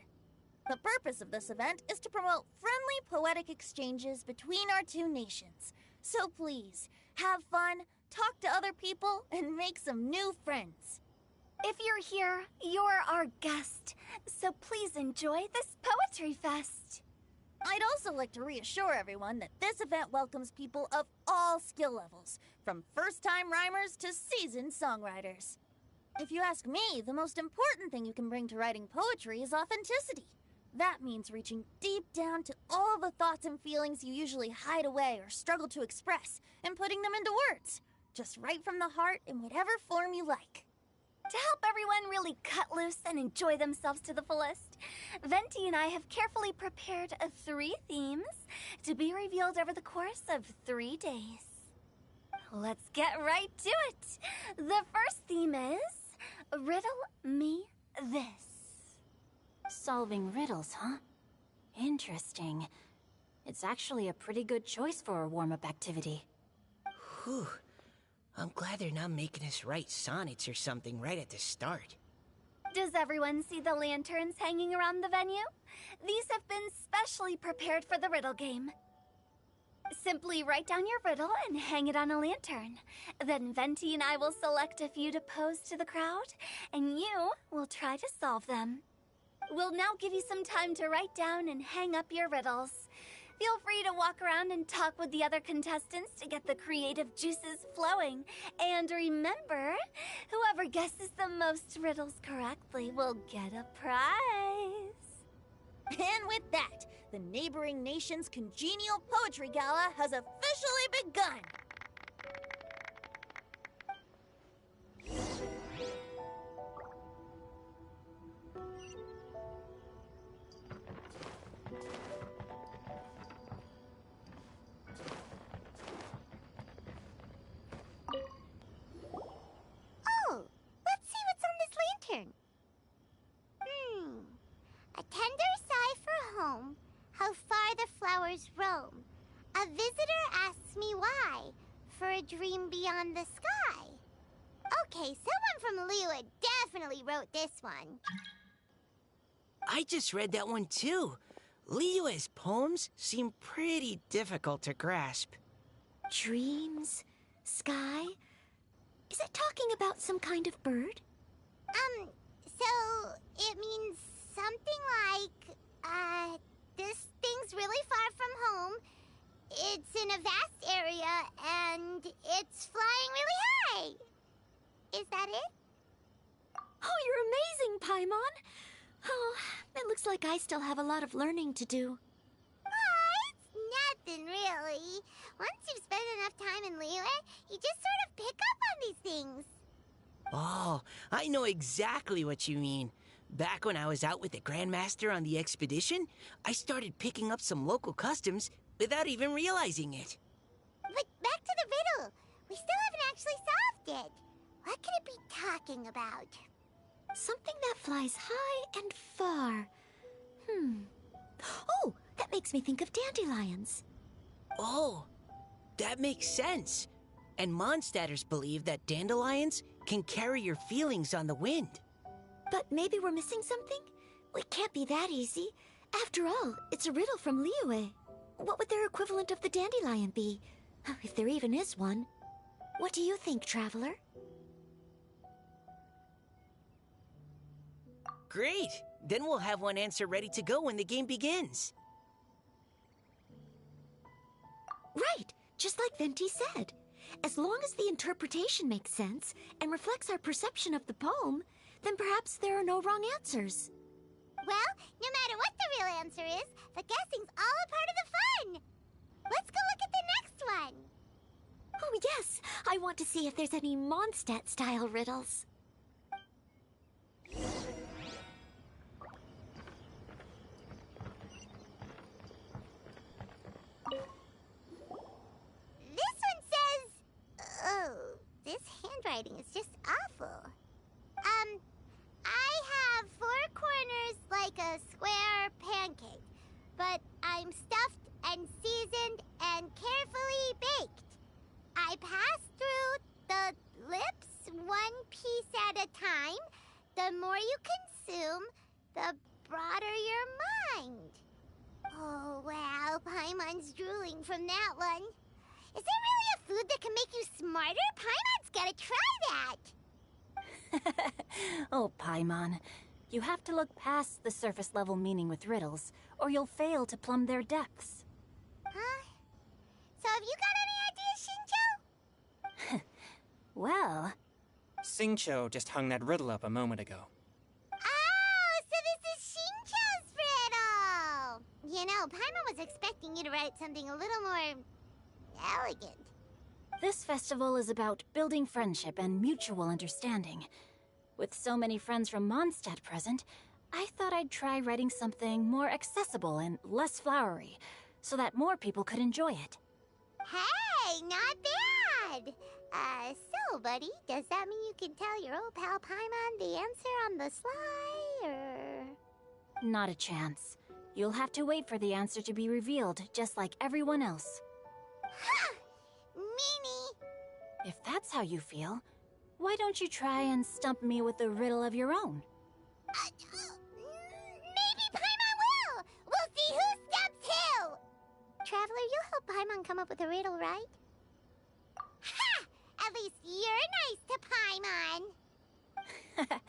H: The purpose of this event is to promote friendly poetic exchanges between our two nations. So please, have fun, talk to other people, and make some new friends.
G: If you're here, you're our guest, so please enjoy this poetry fest.
H: I'd also like to reassure everyone that this event welcomes people of all skill levels, from first-time rhymers to seasoned songwriters. If you ask me, the most important thing you can bring to writing poetry is authenticity. That means reaching deep down to all the thoughts and feelings you usually hide away or struggle to express, and putting them into words, just right from the heart in whatever form you like.
G: To help everyone really cut loose and enjoy themselves to the fullest, Venti and I have carefully prepared 3 themes to be revealed over the course of 3 days. Let's get right to it. The first theme is Riddle Me This.
I: Solving riddles, huh? Interesting. It's actually a pretty good choice for a warm-up activity.
K: Whew. I'm glad they're not making us write sonnets or something right at the start.
G: Does everyone see the lanterns hanging around the venue? These have been specially prepared for the riddle game. Simply write down your riddle and hang it on a lantern. Then Venti and I will select a few to pose to the crowd, and you will try to solve them. We'll now give you some time to write down and hang up your riddles. Feel free to walk around and talk with the other contestants to get the creative juices flowing. And remember, whoever guesses the most riddles correctly will get a prize.
H: And with that, the neighboring nation's congenial poetry gala has officially begun.
D: Oh, let's see what's on this lantern. tender sigh for home, how far the flowers roam. A visitor asks me why, for a dream beyond the sky. Okay, someone from Liyue definitely wrote this one.
K: I just read that one too. Liyue's poems seem pretty difficult to grasp.
F: Dreams? Sky? Is it talking about some kind of bird?
D: So it means something like, this thing's really far from home. It's in a vast area, and it's flying really high. Is that it?
F: Oh, you're amazing, Paimon! Oh, it looks like I still have a lot of learning to do.
D: It's nothing, really. Once you've spent enough time in Liyue, you just sort of pick up on these things.
K: Oh, I know exactly what you mean. Back when I was out with the Grandmaster on the expedition, I started picking up some local customs without even realizing it.
D: But back to the riddle. We still haven't actually solved it. What could it be talking about?
F: Something that flies high and far. Oh, that makes me think of dandelions.
K: Oh, that makes sense. And Mondstadters believe that dandelions can carry your feelings on the wind.
F: But maybe we're missing something? It can't be that easy. After all, it's a riddle from Liyue. What would their equivalent of the dandelion be? If there even is one. What do you think, Traveler?
K: Great! Then we'll have one answer ready to go when the game begins.
F: Right, just like Venti said. As long as the interpretation makes sense and reflects our perception of the poem, then perhaps there are no wrong answers.
D: Well, no matter what the real answer is, the guessing's all a part of the fun. Let's go look at the next one.
F: Oh yes, I want to see if there's any Mondstadt-style riddles.
D: This one says... Oh, this handwriting is just awful. I have 4 corners like a square pancake, but I'm stuffed and seasoned and carefully baked. I pass through the lips 1 piece at a time. The more you consume, the broader your mind. Oh, wow, Paimon's drooling from that one. Is there really a food that can make you smarter? Paimon's gotta try that.
I: Oh, Paimon. You have to look past the surface-level meaning with riddles, or you'll fail to plumb their depths.
D: Huh? So have you got any ideas, Shincho?
I: Well...
J: Xingqiu just hung that riddle up a moment ago.
D: Oh, so this is Shincho's riddle! You know, Paimon was expecting you to write something a little more... elegant.
I: This festival is about building friendship and mutual understanding. With so many friends from Mondstadt present, I thought I'd try writing something more accessible and less flowery, so that more people could enjoy it.
D: Hey, not bad! So, buddy, does that mean you can tell your old pal Paimon the answer on the sly, or...?
I: Not a chance. You'll have to wait for the answer to be revealed, just like everyone else.
D: Ha! Meanie!
I: If that's how you feel, why don't you try and stump me with a riddle of your own?
D: Maybe Paimon will! We'll see who stumps who! Traveler, you'll help Paimon come up with a riddle, right? Ha! At least you're nice to Paimon!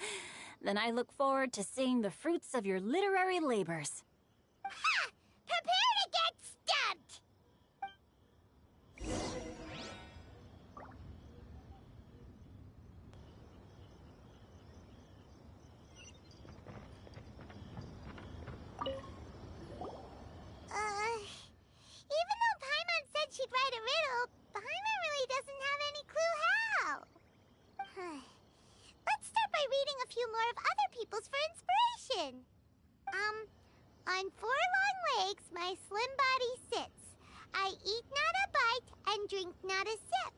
I: Then I look forward to seeing the fruits of your literary labors.
D: Ha! Prepare to get stumped! Even though Paimon said she'd write a riddle, Paimon really doesn't have any clue how. Let's start by reading a few more of other people's for inspiration. On 4 long legs my slim body sits. I eat not a bite and drink not a sip.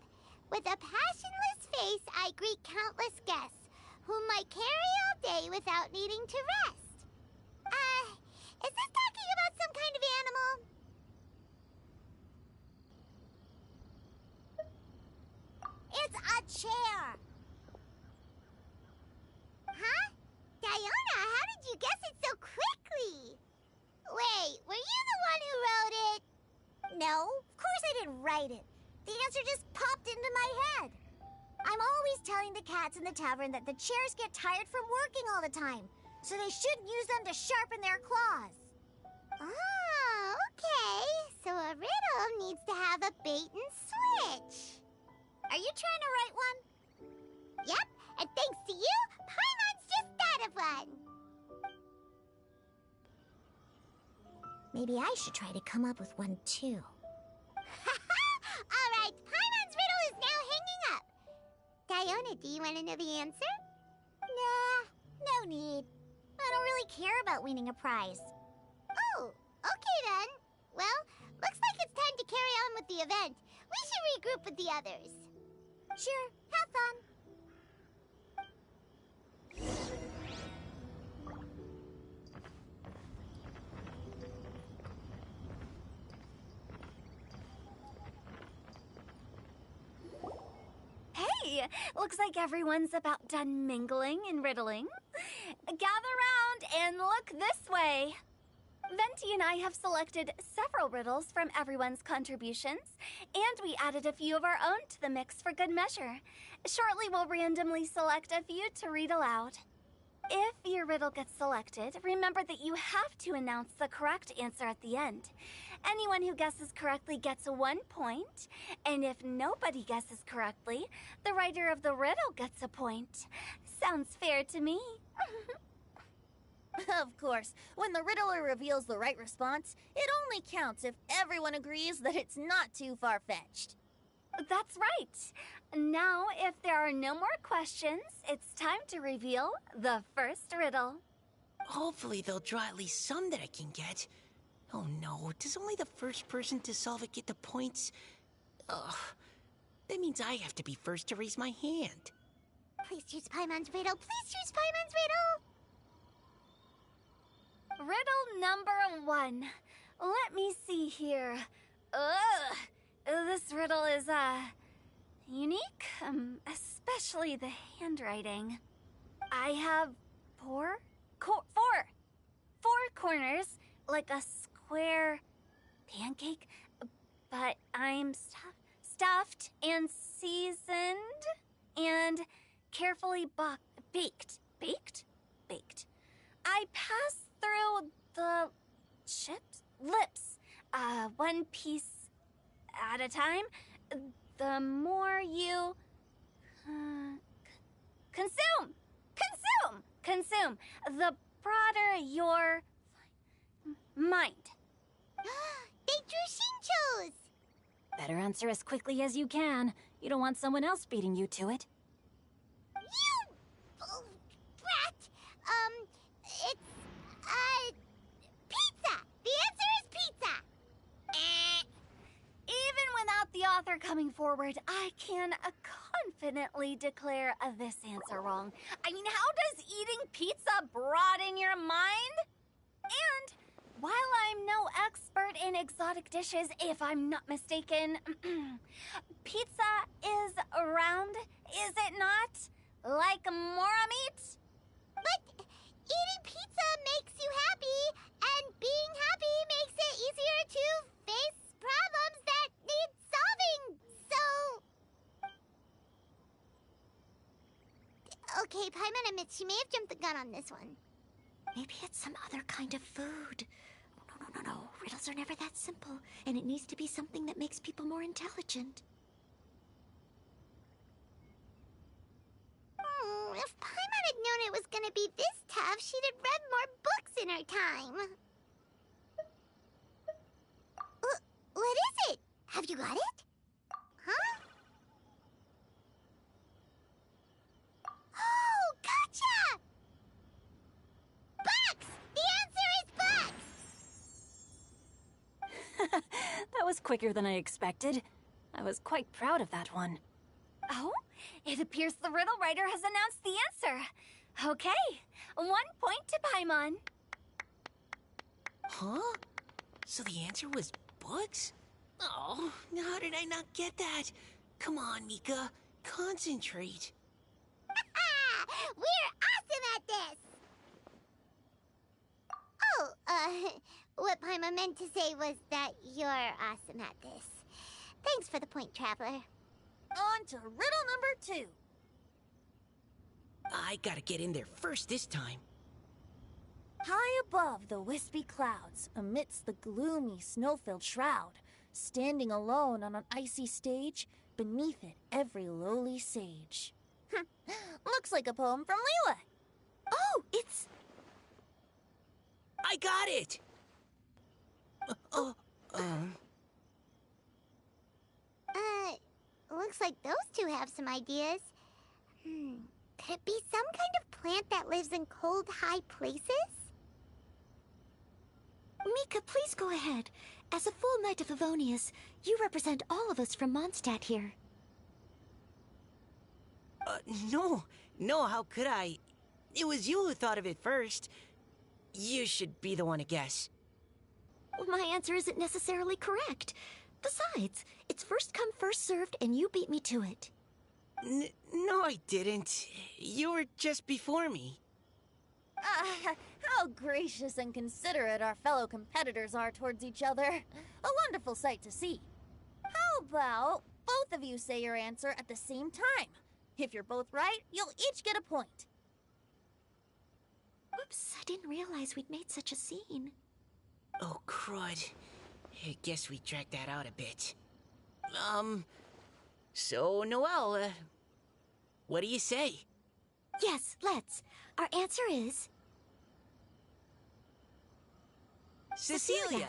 D: With a passionless face I greet countless guests, whom I carry all day without needing to rest. Is this talking about some kind of animal? It's a chair. Huh? Diona, how did you guess it so quickly? Wait, were you the one who wrote it? No, of course I didn't write it. The answer just popped into my head. I'm always telling the cats in the tavern that the chairs get tired from working all the time, so they shouldn't use them to sharpen their claws. Oh, okay. So a riddle needs to have a bait and switch. Are you trying to write one? Yep, and thanks to you, Paimon's just thought of one. Maybe I should try to come up with one too. All right, Paimon's riddle is now hanging up. Diona, do you want to know the answer? Nah, no need. I don't really care about winning a prize. Oh, okay then. Well, looks like it's time to carry on with the event. We should regroup with the others. Sure, have fun.
G: Hey, looks like everyone's about done mingling and riddling. Gather round and look this way. Venti and I have selected several riddles from everyone's contributions, and we added a few of our own to the mix for good measure. Shortly, we'll randomly select a few to read aloud. If your riddle gets selected, remember that you have to announce the correct answer at the end. Anyone who guesses correctly gets 1 point, and if nobody guesses correctly, the writer of the riddle gets a point. Sounds fair to me.
H: Of course, when the riddler reveals the right response, it only counts if everyone agrees that it's not too far-fetched.
G: That's right. Now, if there are no more questions, it's time to reveal the first riddle.
K: Hopefully they'll draw at least some that I can get. Oh no, does only the first person to solve it get the points? Ugh, that means I have to be first to raise my hand.
D: Please choose Paimon's riddle. Please choose Paimon's riddle.
G: Riddle number 1. Let me see here. This riddle is, unique, especially the handwriting. I have four corners, like a square pancake, but I'm stuffed and seasoned and carefully baked. Baked. I pass through the lips, one piece at a time. The more you consume, the broader your mind.
D: They drew Shinchos!
I: Better answer as quickly as you can. You don't want someone else beating you to it.
D: You brat! It's pizza! The answer is pizza!
G: Even without the author coming forward, I can confidently declare this answer wrong. I mean, how does eating pizza broaden your mind? And while I'm no expert in exotic dishes, if I'm not mistaken, pizza is round, is it not? Like mora meat?
D: But eating pizza makes you happy, and being happy makes it easier to face problems that need solving, so... Okay, Paimon admits she may have jumped the gun on this one.
F: Maybe it's some other kind of food. No. Riddles are never that simple, and it needs to be something that makes people more intelligent.
D: If Paimon had known it was gonna be this tough, she'd have read more books in her time. What is it? Have you got it? Huh? Oh, gotcha! Bucks! The answer is bucks!
I: That was quicker than I expected. I was quite proud of that one.
G: Oh, it appears the riddle writer has announced the answer. Okay, 1 point to Paimon.
K: Huh? So the answer was books? Oh, how did I not get that? Come on, Mika. Concentrate.
D: We're awesome at this! Oh, what Paimon meant to say was that you're awesome at this. Thanks for the point, Traveler.
H: On to riddle number 2.
K: I gotta get in there first this time.
H: High above the wispy clouds, amidst the gloomy snow-filled shroud, standing alone on an icy stage, beneath it every lowly sage. Looks like a poem from Liyue.
F: Oh, it's...
K: I got it!
D: Looks like those two have some ideas. Could it be some kind of plant that lives in cold, high places?
F: Mika, please go ahead. As a full Knight of Favonius, you represent all of us from Mondstadt here.
K: No, how could I? It was you who thought of it first. You should be the one to guess.
F: My answer isn't necessarily correct. Besides, it's first come, first served, and you beat me to it.
K: No, I didn't. You were just before me.
H: How gracious and considerate our fellow competitors are towards each other. A wonderful sight to see. How about both of you say your answer at the same time? If you're both right, you'll each get a point.
F: Oops, I didn't realize we'd made such a scene.
K: Oh, crud. I guess we dragged that out a bit. So, Noelle, what do you say?
F: Yes, let's. Our answer is...
K: Cecilia!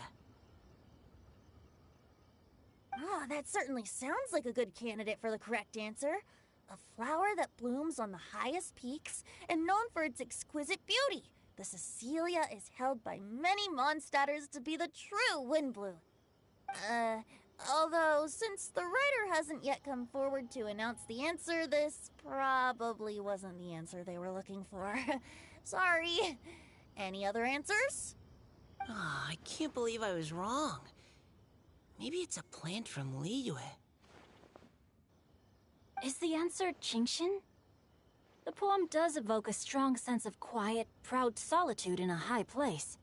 H: Oh, that certainly sounds like a good candidate for the correct answer. A flower that blooms on the highest peaks and known for its exquisite beauty. The Cecilia is held by many Mondstadters to be the true Windblue. Although, since the writer hasn't yet come forward to announce the answer, this probably wasn't the answer they were looking for. Sorry. Any other answers?
K: Oh, I can't believe I was wrong. Maybe it's a plant from Liyue.
I: Is the answer Genshin? The poem does evoke a strong sense of quiet, proud solitude in a high place.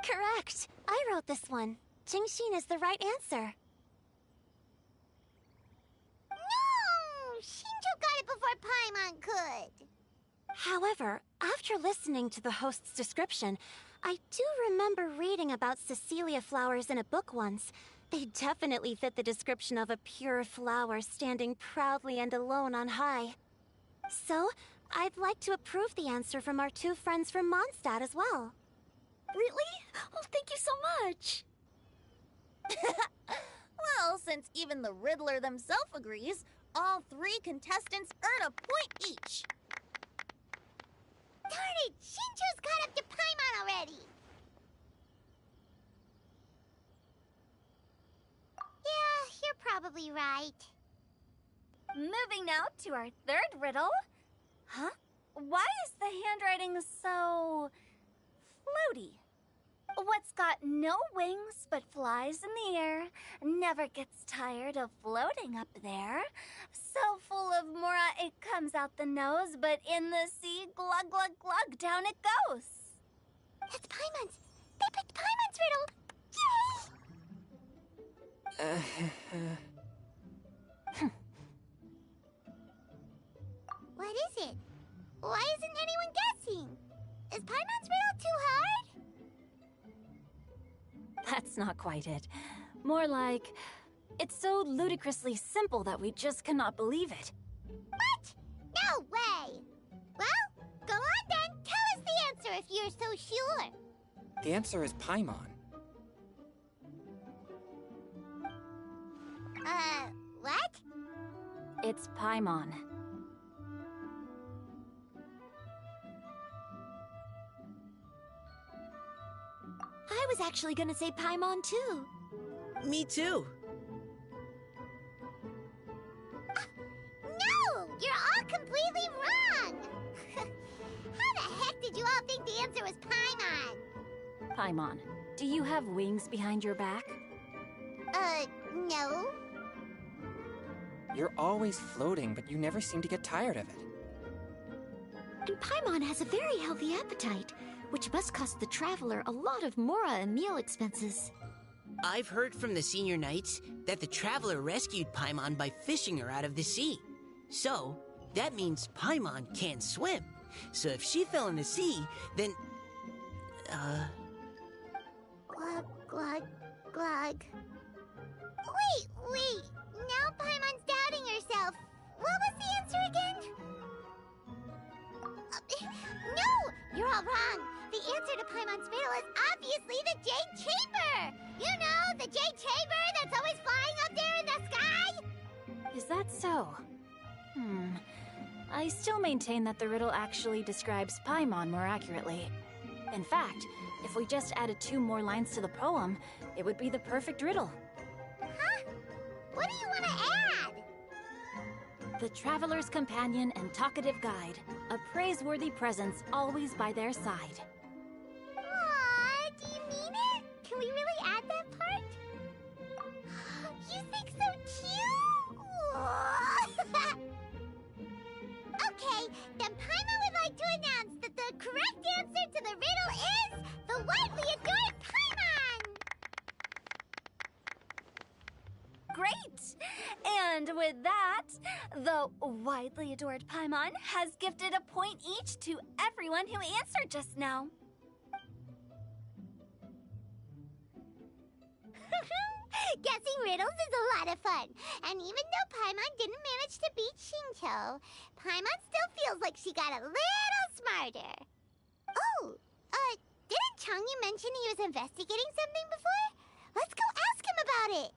B: Correct. I wrote this one. Genshin is the right answer.
D: No! Shinjo got it before Paimon could.
B: However, after listening to the host's description, I do remember reading about Cecilia flowers in a book once. They definitely fit the description of a pure flower standing proudly and alone on high. So, I'd like to approve the answer from our two friends from Mondstadt as well.
F: Really? Oh, thank you so much.
H: Well, since even the Riddler themselves agrees, all 3 contestants earn a point each.
D: Darn it! Shinjo's caught up to Paimon already! Yeah, you're probably right.
G: Moving now to our third riddle. Huh? Why is the handwriting so... floaty? What's got no wings but flies in the air, never gets tired of floating up there. So full of mora it comes out the nose, but in the sea, glug glug glug, down it goes.
D: That's Paimon's! They picked Paimon's riddle! Yay! What is it? Why isn't anyone guessing? Is Paimon's riddle too hard?
I: That's not quite it. More like, it's so ludicrously simple that we just cannot believe it.
D: What? No way! Well, go on then. Tell us the answer if you're so sure.
J: The answer is Paimon.
D: What?
I: It's Paimon.
F: I was actually gonna say Paimon too.
K: Me too.
D: No! You're all completely wrong! How the heck did you all think the answer was Paimon?
I: Paimon. Do you have wings behind your back?
D: No.
J: You're always floating, but you never seem to get tired of it.
F: And Paimon has a very healthy appetite, which must cost the traveler a lot of Mora and meal expenses.
K: I've heard from the senior knights that the traveler rescued Paimon by fishing her out of the sea. So, that means Paimon can't swim. So if she fell in the sea, then...
D: Glug, glug, glug. Wait. Now Paimon's doubting herself. What was the answer again? No! You're all wrong. The answer to Paimon's riddle is obviously the Jade Chamber! You know, the Jade Chamber that's always flying up there in the sky?
I: Is that so? I still maintain that the riddle actually describes Paimon more accurately. In fact, if we just added 2 more lines to the poem, it would be the perfect riddle.
D: Huh? What do you want to add?
I: The traveler's companion and talkative guide, a praiseworthy presence always by their side.
D: Aw, do you mean it? Can we really add that part? You think so cute? Okay, then Paimon would like to announce that the correct answer to the riddle is the widely adored Paimon!
G: Great! And with that, the widely adored Paimon has gifted a point each to everyone who answered just now.
D: Guessing riddles is a lot of fun. And even though Paimon didn't manage to beat Shinto, Paimon still feels like she got a little smarter. Oh, didn't Changyu mention he was investigating something before? Let's go ask him about it.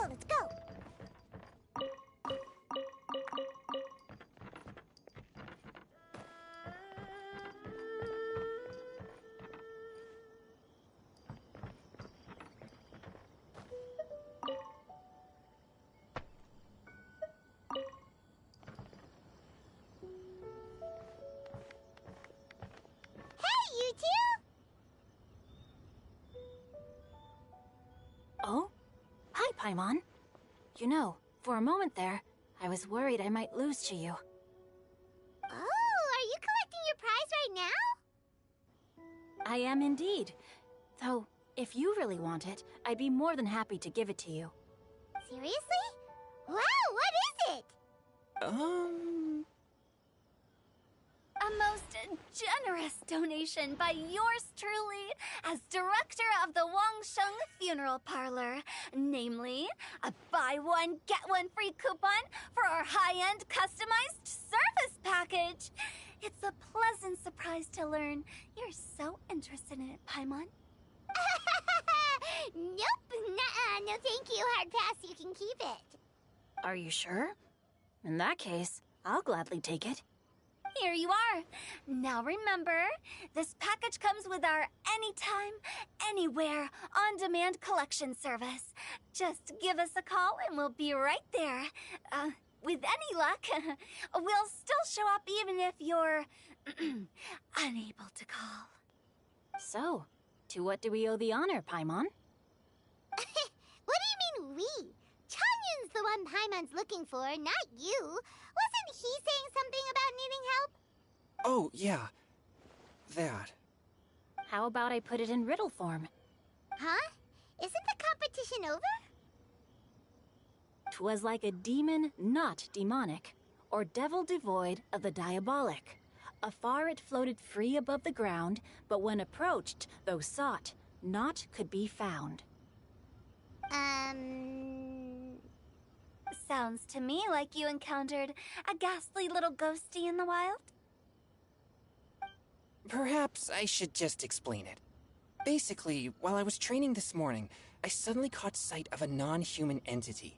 D: Let's go. Hey, you two!
I: Oh? Hi, Paimon. You know, for a moment there, I was worried I might lose to you.
D: Oh, are you collecting your prize right now?
I: I am indeed. Though, if you really want it, I'd be more than happy to give it to you.
D: Seriously? Wow, what is it?
G: A most generous donation by yours truly as director of the Wangsheng Funeral Parlor. Namely, a buy one, get one free coupon for our high-end customized service package. It's a pleasant surprise to learn you're so interested in it, Paimon.
D: Nope, nuh-uh, no thank you, hard pass, you can keep it.
I: Are you sure? In that case, I'll gladly take it.
G: Here you are. Now remember, this package comes with our anytime, anywhere, on-demand collection service. Just give us a call and we'll be right there. With any luck, we'll still show up even if you're unable to call.
I: So, to what do we owe the honor, Paimon?
D: What do you mean we? Changyun's the one Paimon's looking for, not you. Wasn't he saying something about needing help?
J: Oh, yeah. That.
I: How about I put it in riddle form?
D: Huh? Isn't the competition over?
I: 'Twas like a demon not demonic, or devil devoid of the diabolic. Afar it floated free above the ground, but when approached, though sought, naught could be found.
G: Sounds to me like you encountered a ghastly little ghostie in the wild.
J: Perhaps I should just explain it. Basically, while I was training this morning, I suddenly caught sight of a non-human entity.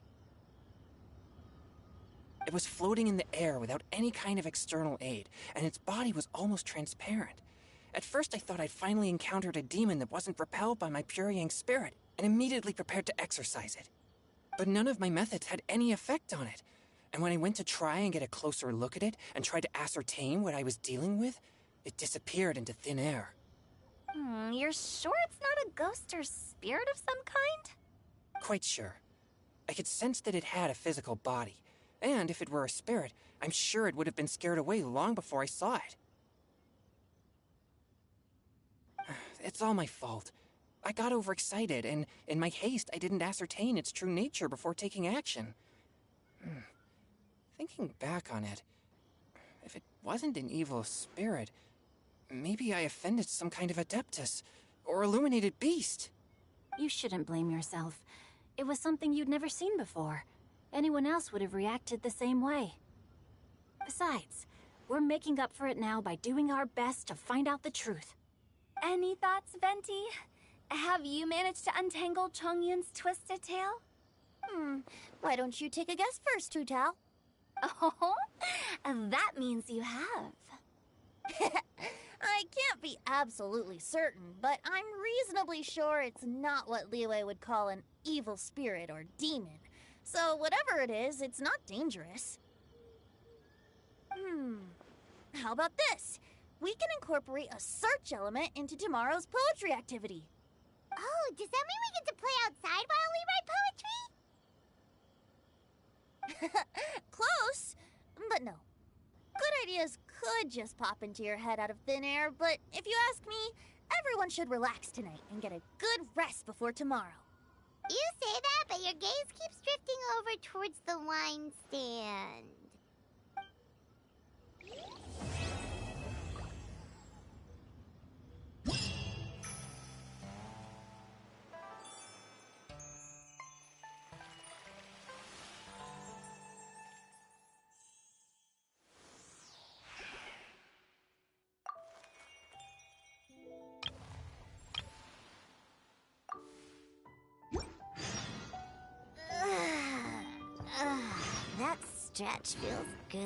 J: It was floating in the air without any kind of external aid, and its body was almost transparent. At first I thought I'd finally encountered a demon that wasn't repelled by my pure yang spirit, and immediately prepared to exorcise it. But none of my methods had any effect on it, and when I went to try and get a closer look at it and tried to ascertain what I was dealing with, it disappeared into thin air.
G: You're sure it's not a ghost or spirit of some kind?
J: Quite sure. I could sense that it had a physical body, and if it were a spirit, I'm sure it would have been scared away long before I saw it. It's all my fault. I got overexcited, and in my haste, I didn't ascertain its true nature before taking action. Thinking back on it, if it wasn't an evil spirit, maybe I offended some kind of adeptus, or illuminated beast.
I: You shouldn't blame yourself. It was something you'd never seen before. Anyone else would have reacted the same way. Besides, we're making up for it now by doing our best to find out the truth.
G: Any thoughts, Venti? Have you managed to untangle Chongyun's twisted tail?
H: Why don't you take a guess first, Hu Tao?
G: Oh, that means you have.
H: I can't be absolutely certain, but I'm reasonably sure it's not what Liyue would call an evil spirit or demon. So whatever it is, it's not dangerous. How about this? We can incorporate a search element into tomorrow's poetry activity.
D: Oh, does that mean we get to play outside while we write poetry?
H: Close, but no. Good ideas could just pop into your head out of thin air, but if you ask me, everyone should relax tonight and get a good rest before tomorrow.
D: You say that, but your gaze keeps drifting over towards the wine stand. That stretch feels good.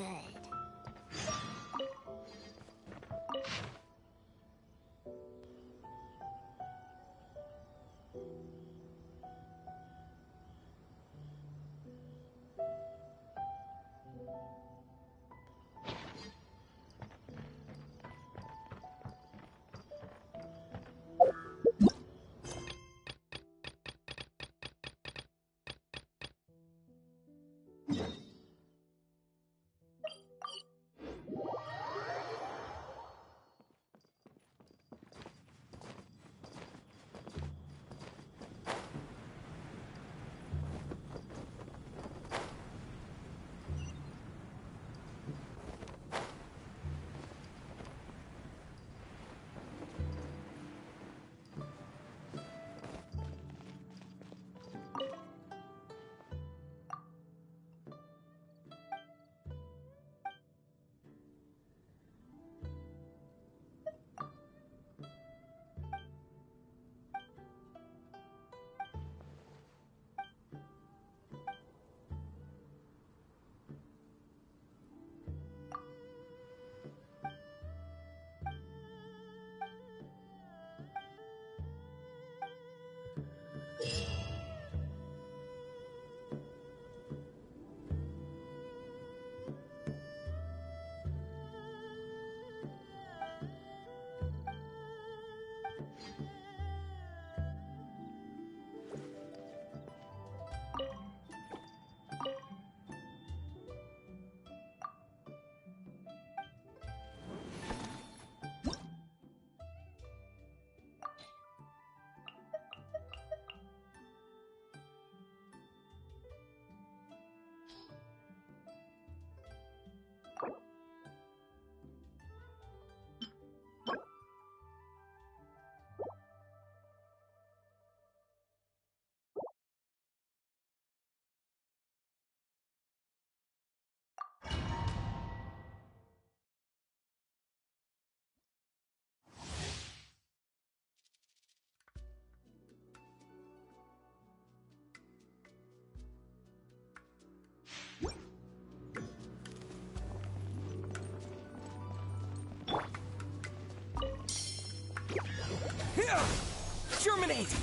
F: escape!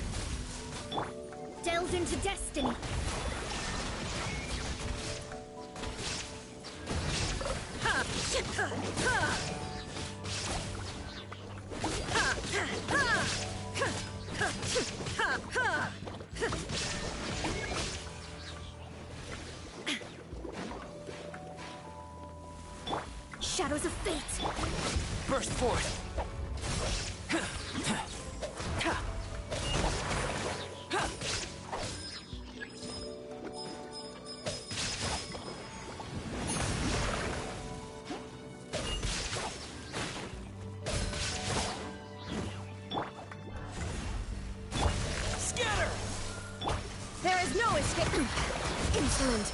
B: Delve into destiny. Shadows of fate.
J: Burst forth!
F: Scatter! There is no escape! Insolent!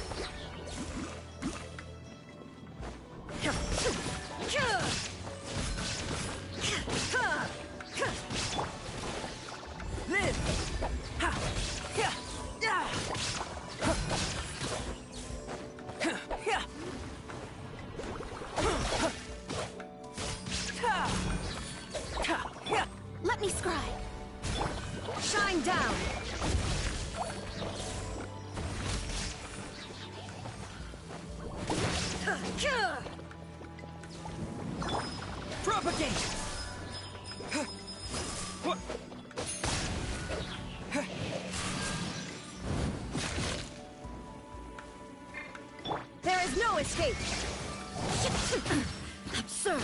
B: Let me scry.
F: Shine down! Propagate! There is no escape! Absurd!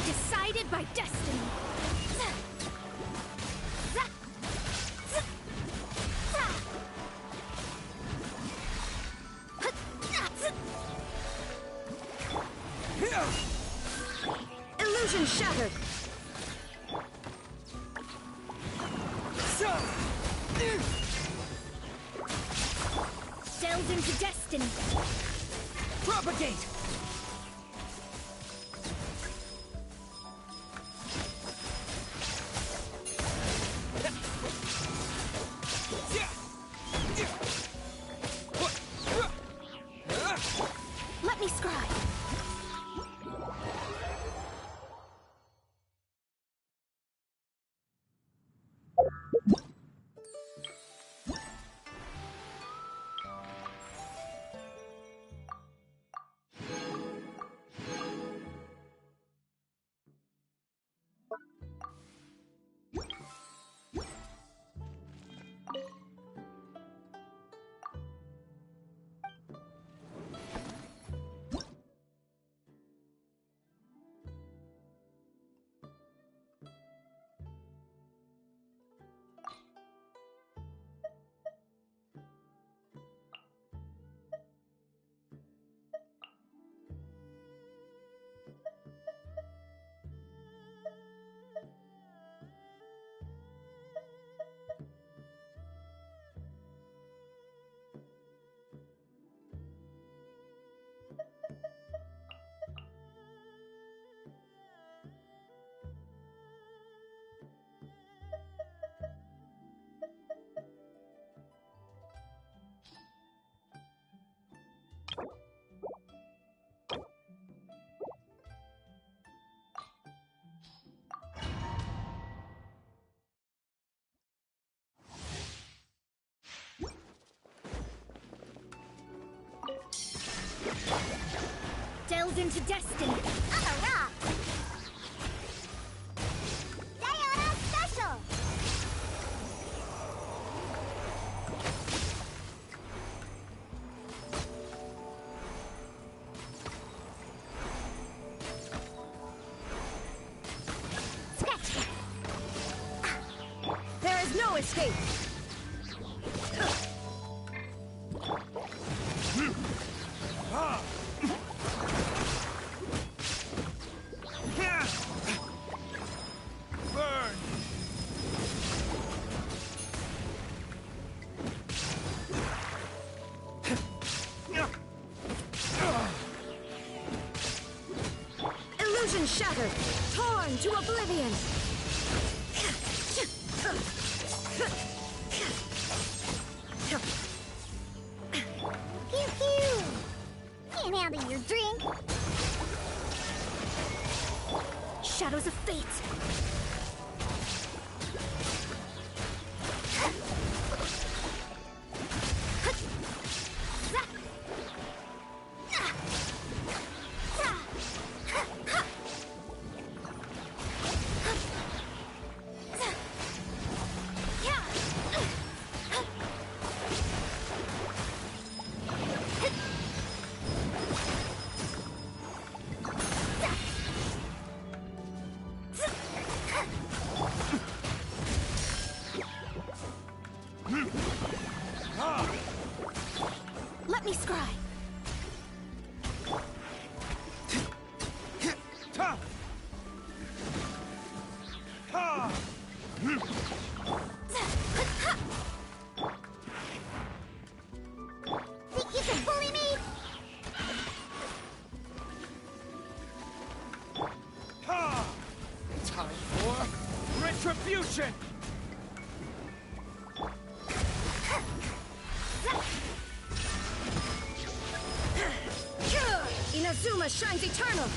B: Decided by destiny.
F: Illusion shattered!
B: Delve into destiny.
F: Propagate!
B: Let me scry. Delve into destiny.
D: On a rock! Diana Special!
B: Sketch.
F: There is no escape! Illusion shattered! Torn to oblivion!
D: can't handle your drink.
F: Shadows of fate! Let me scry!
D: Think you can bully me?
L: Time for retribution!
F: Inazuma shines eternal!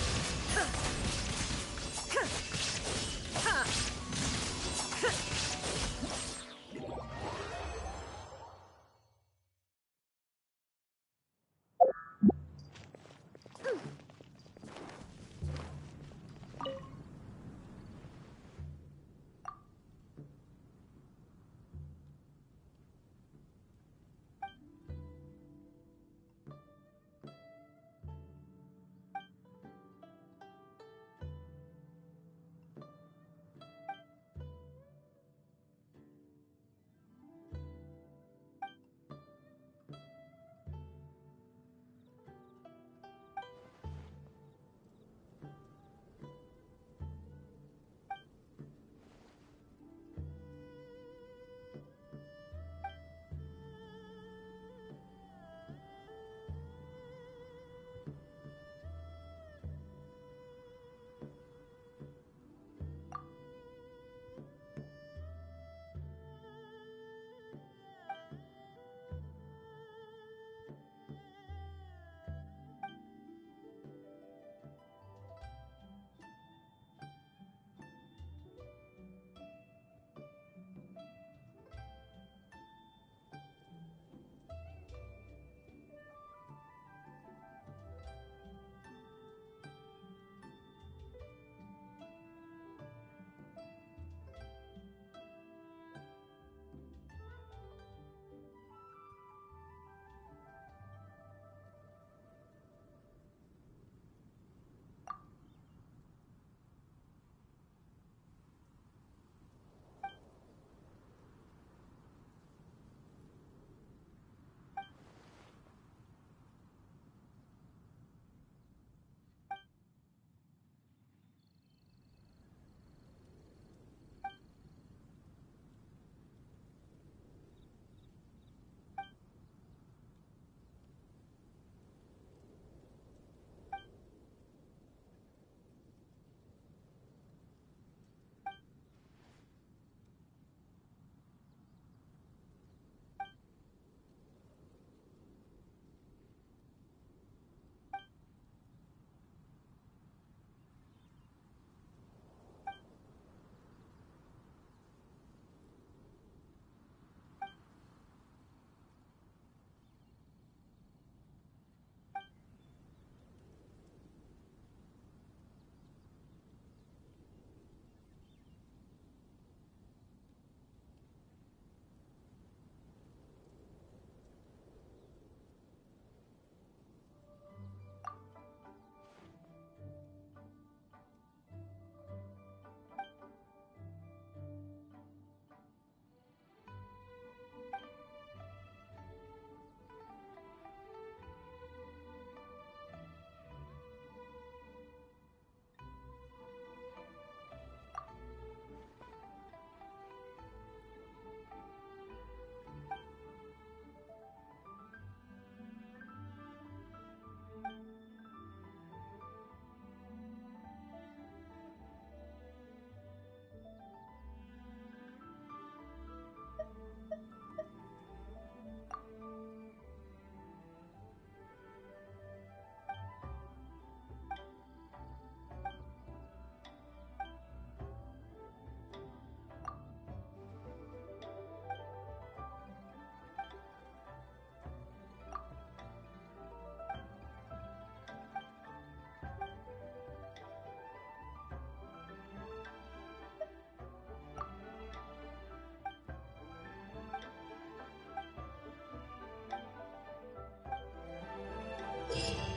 M: Yes.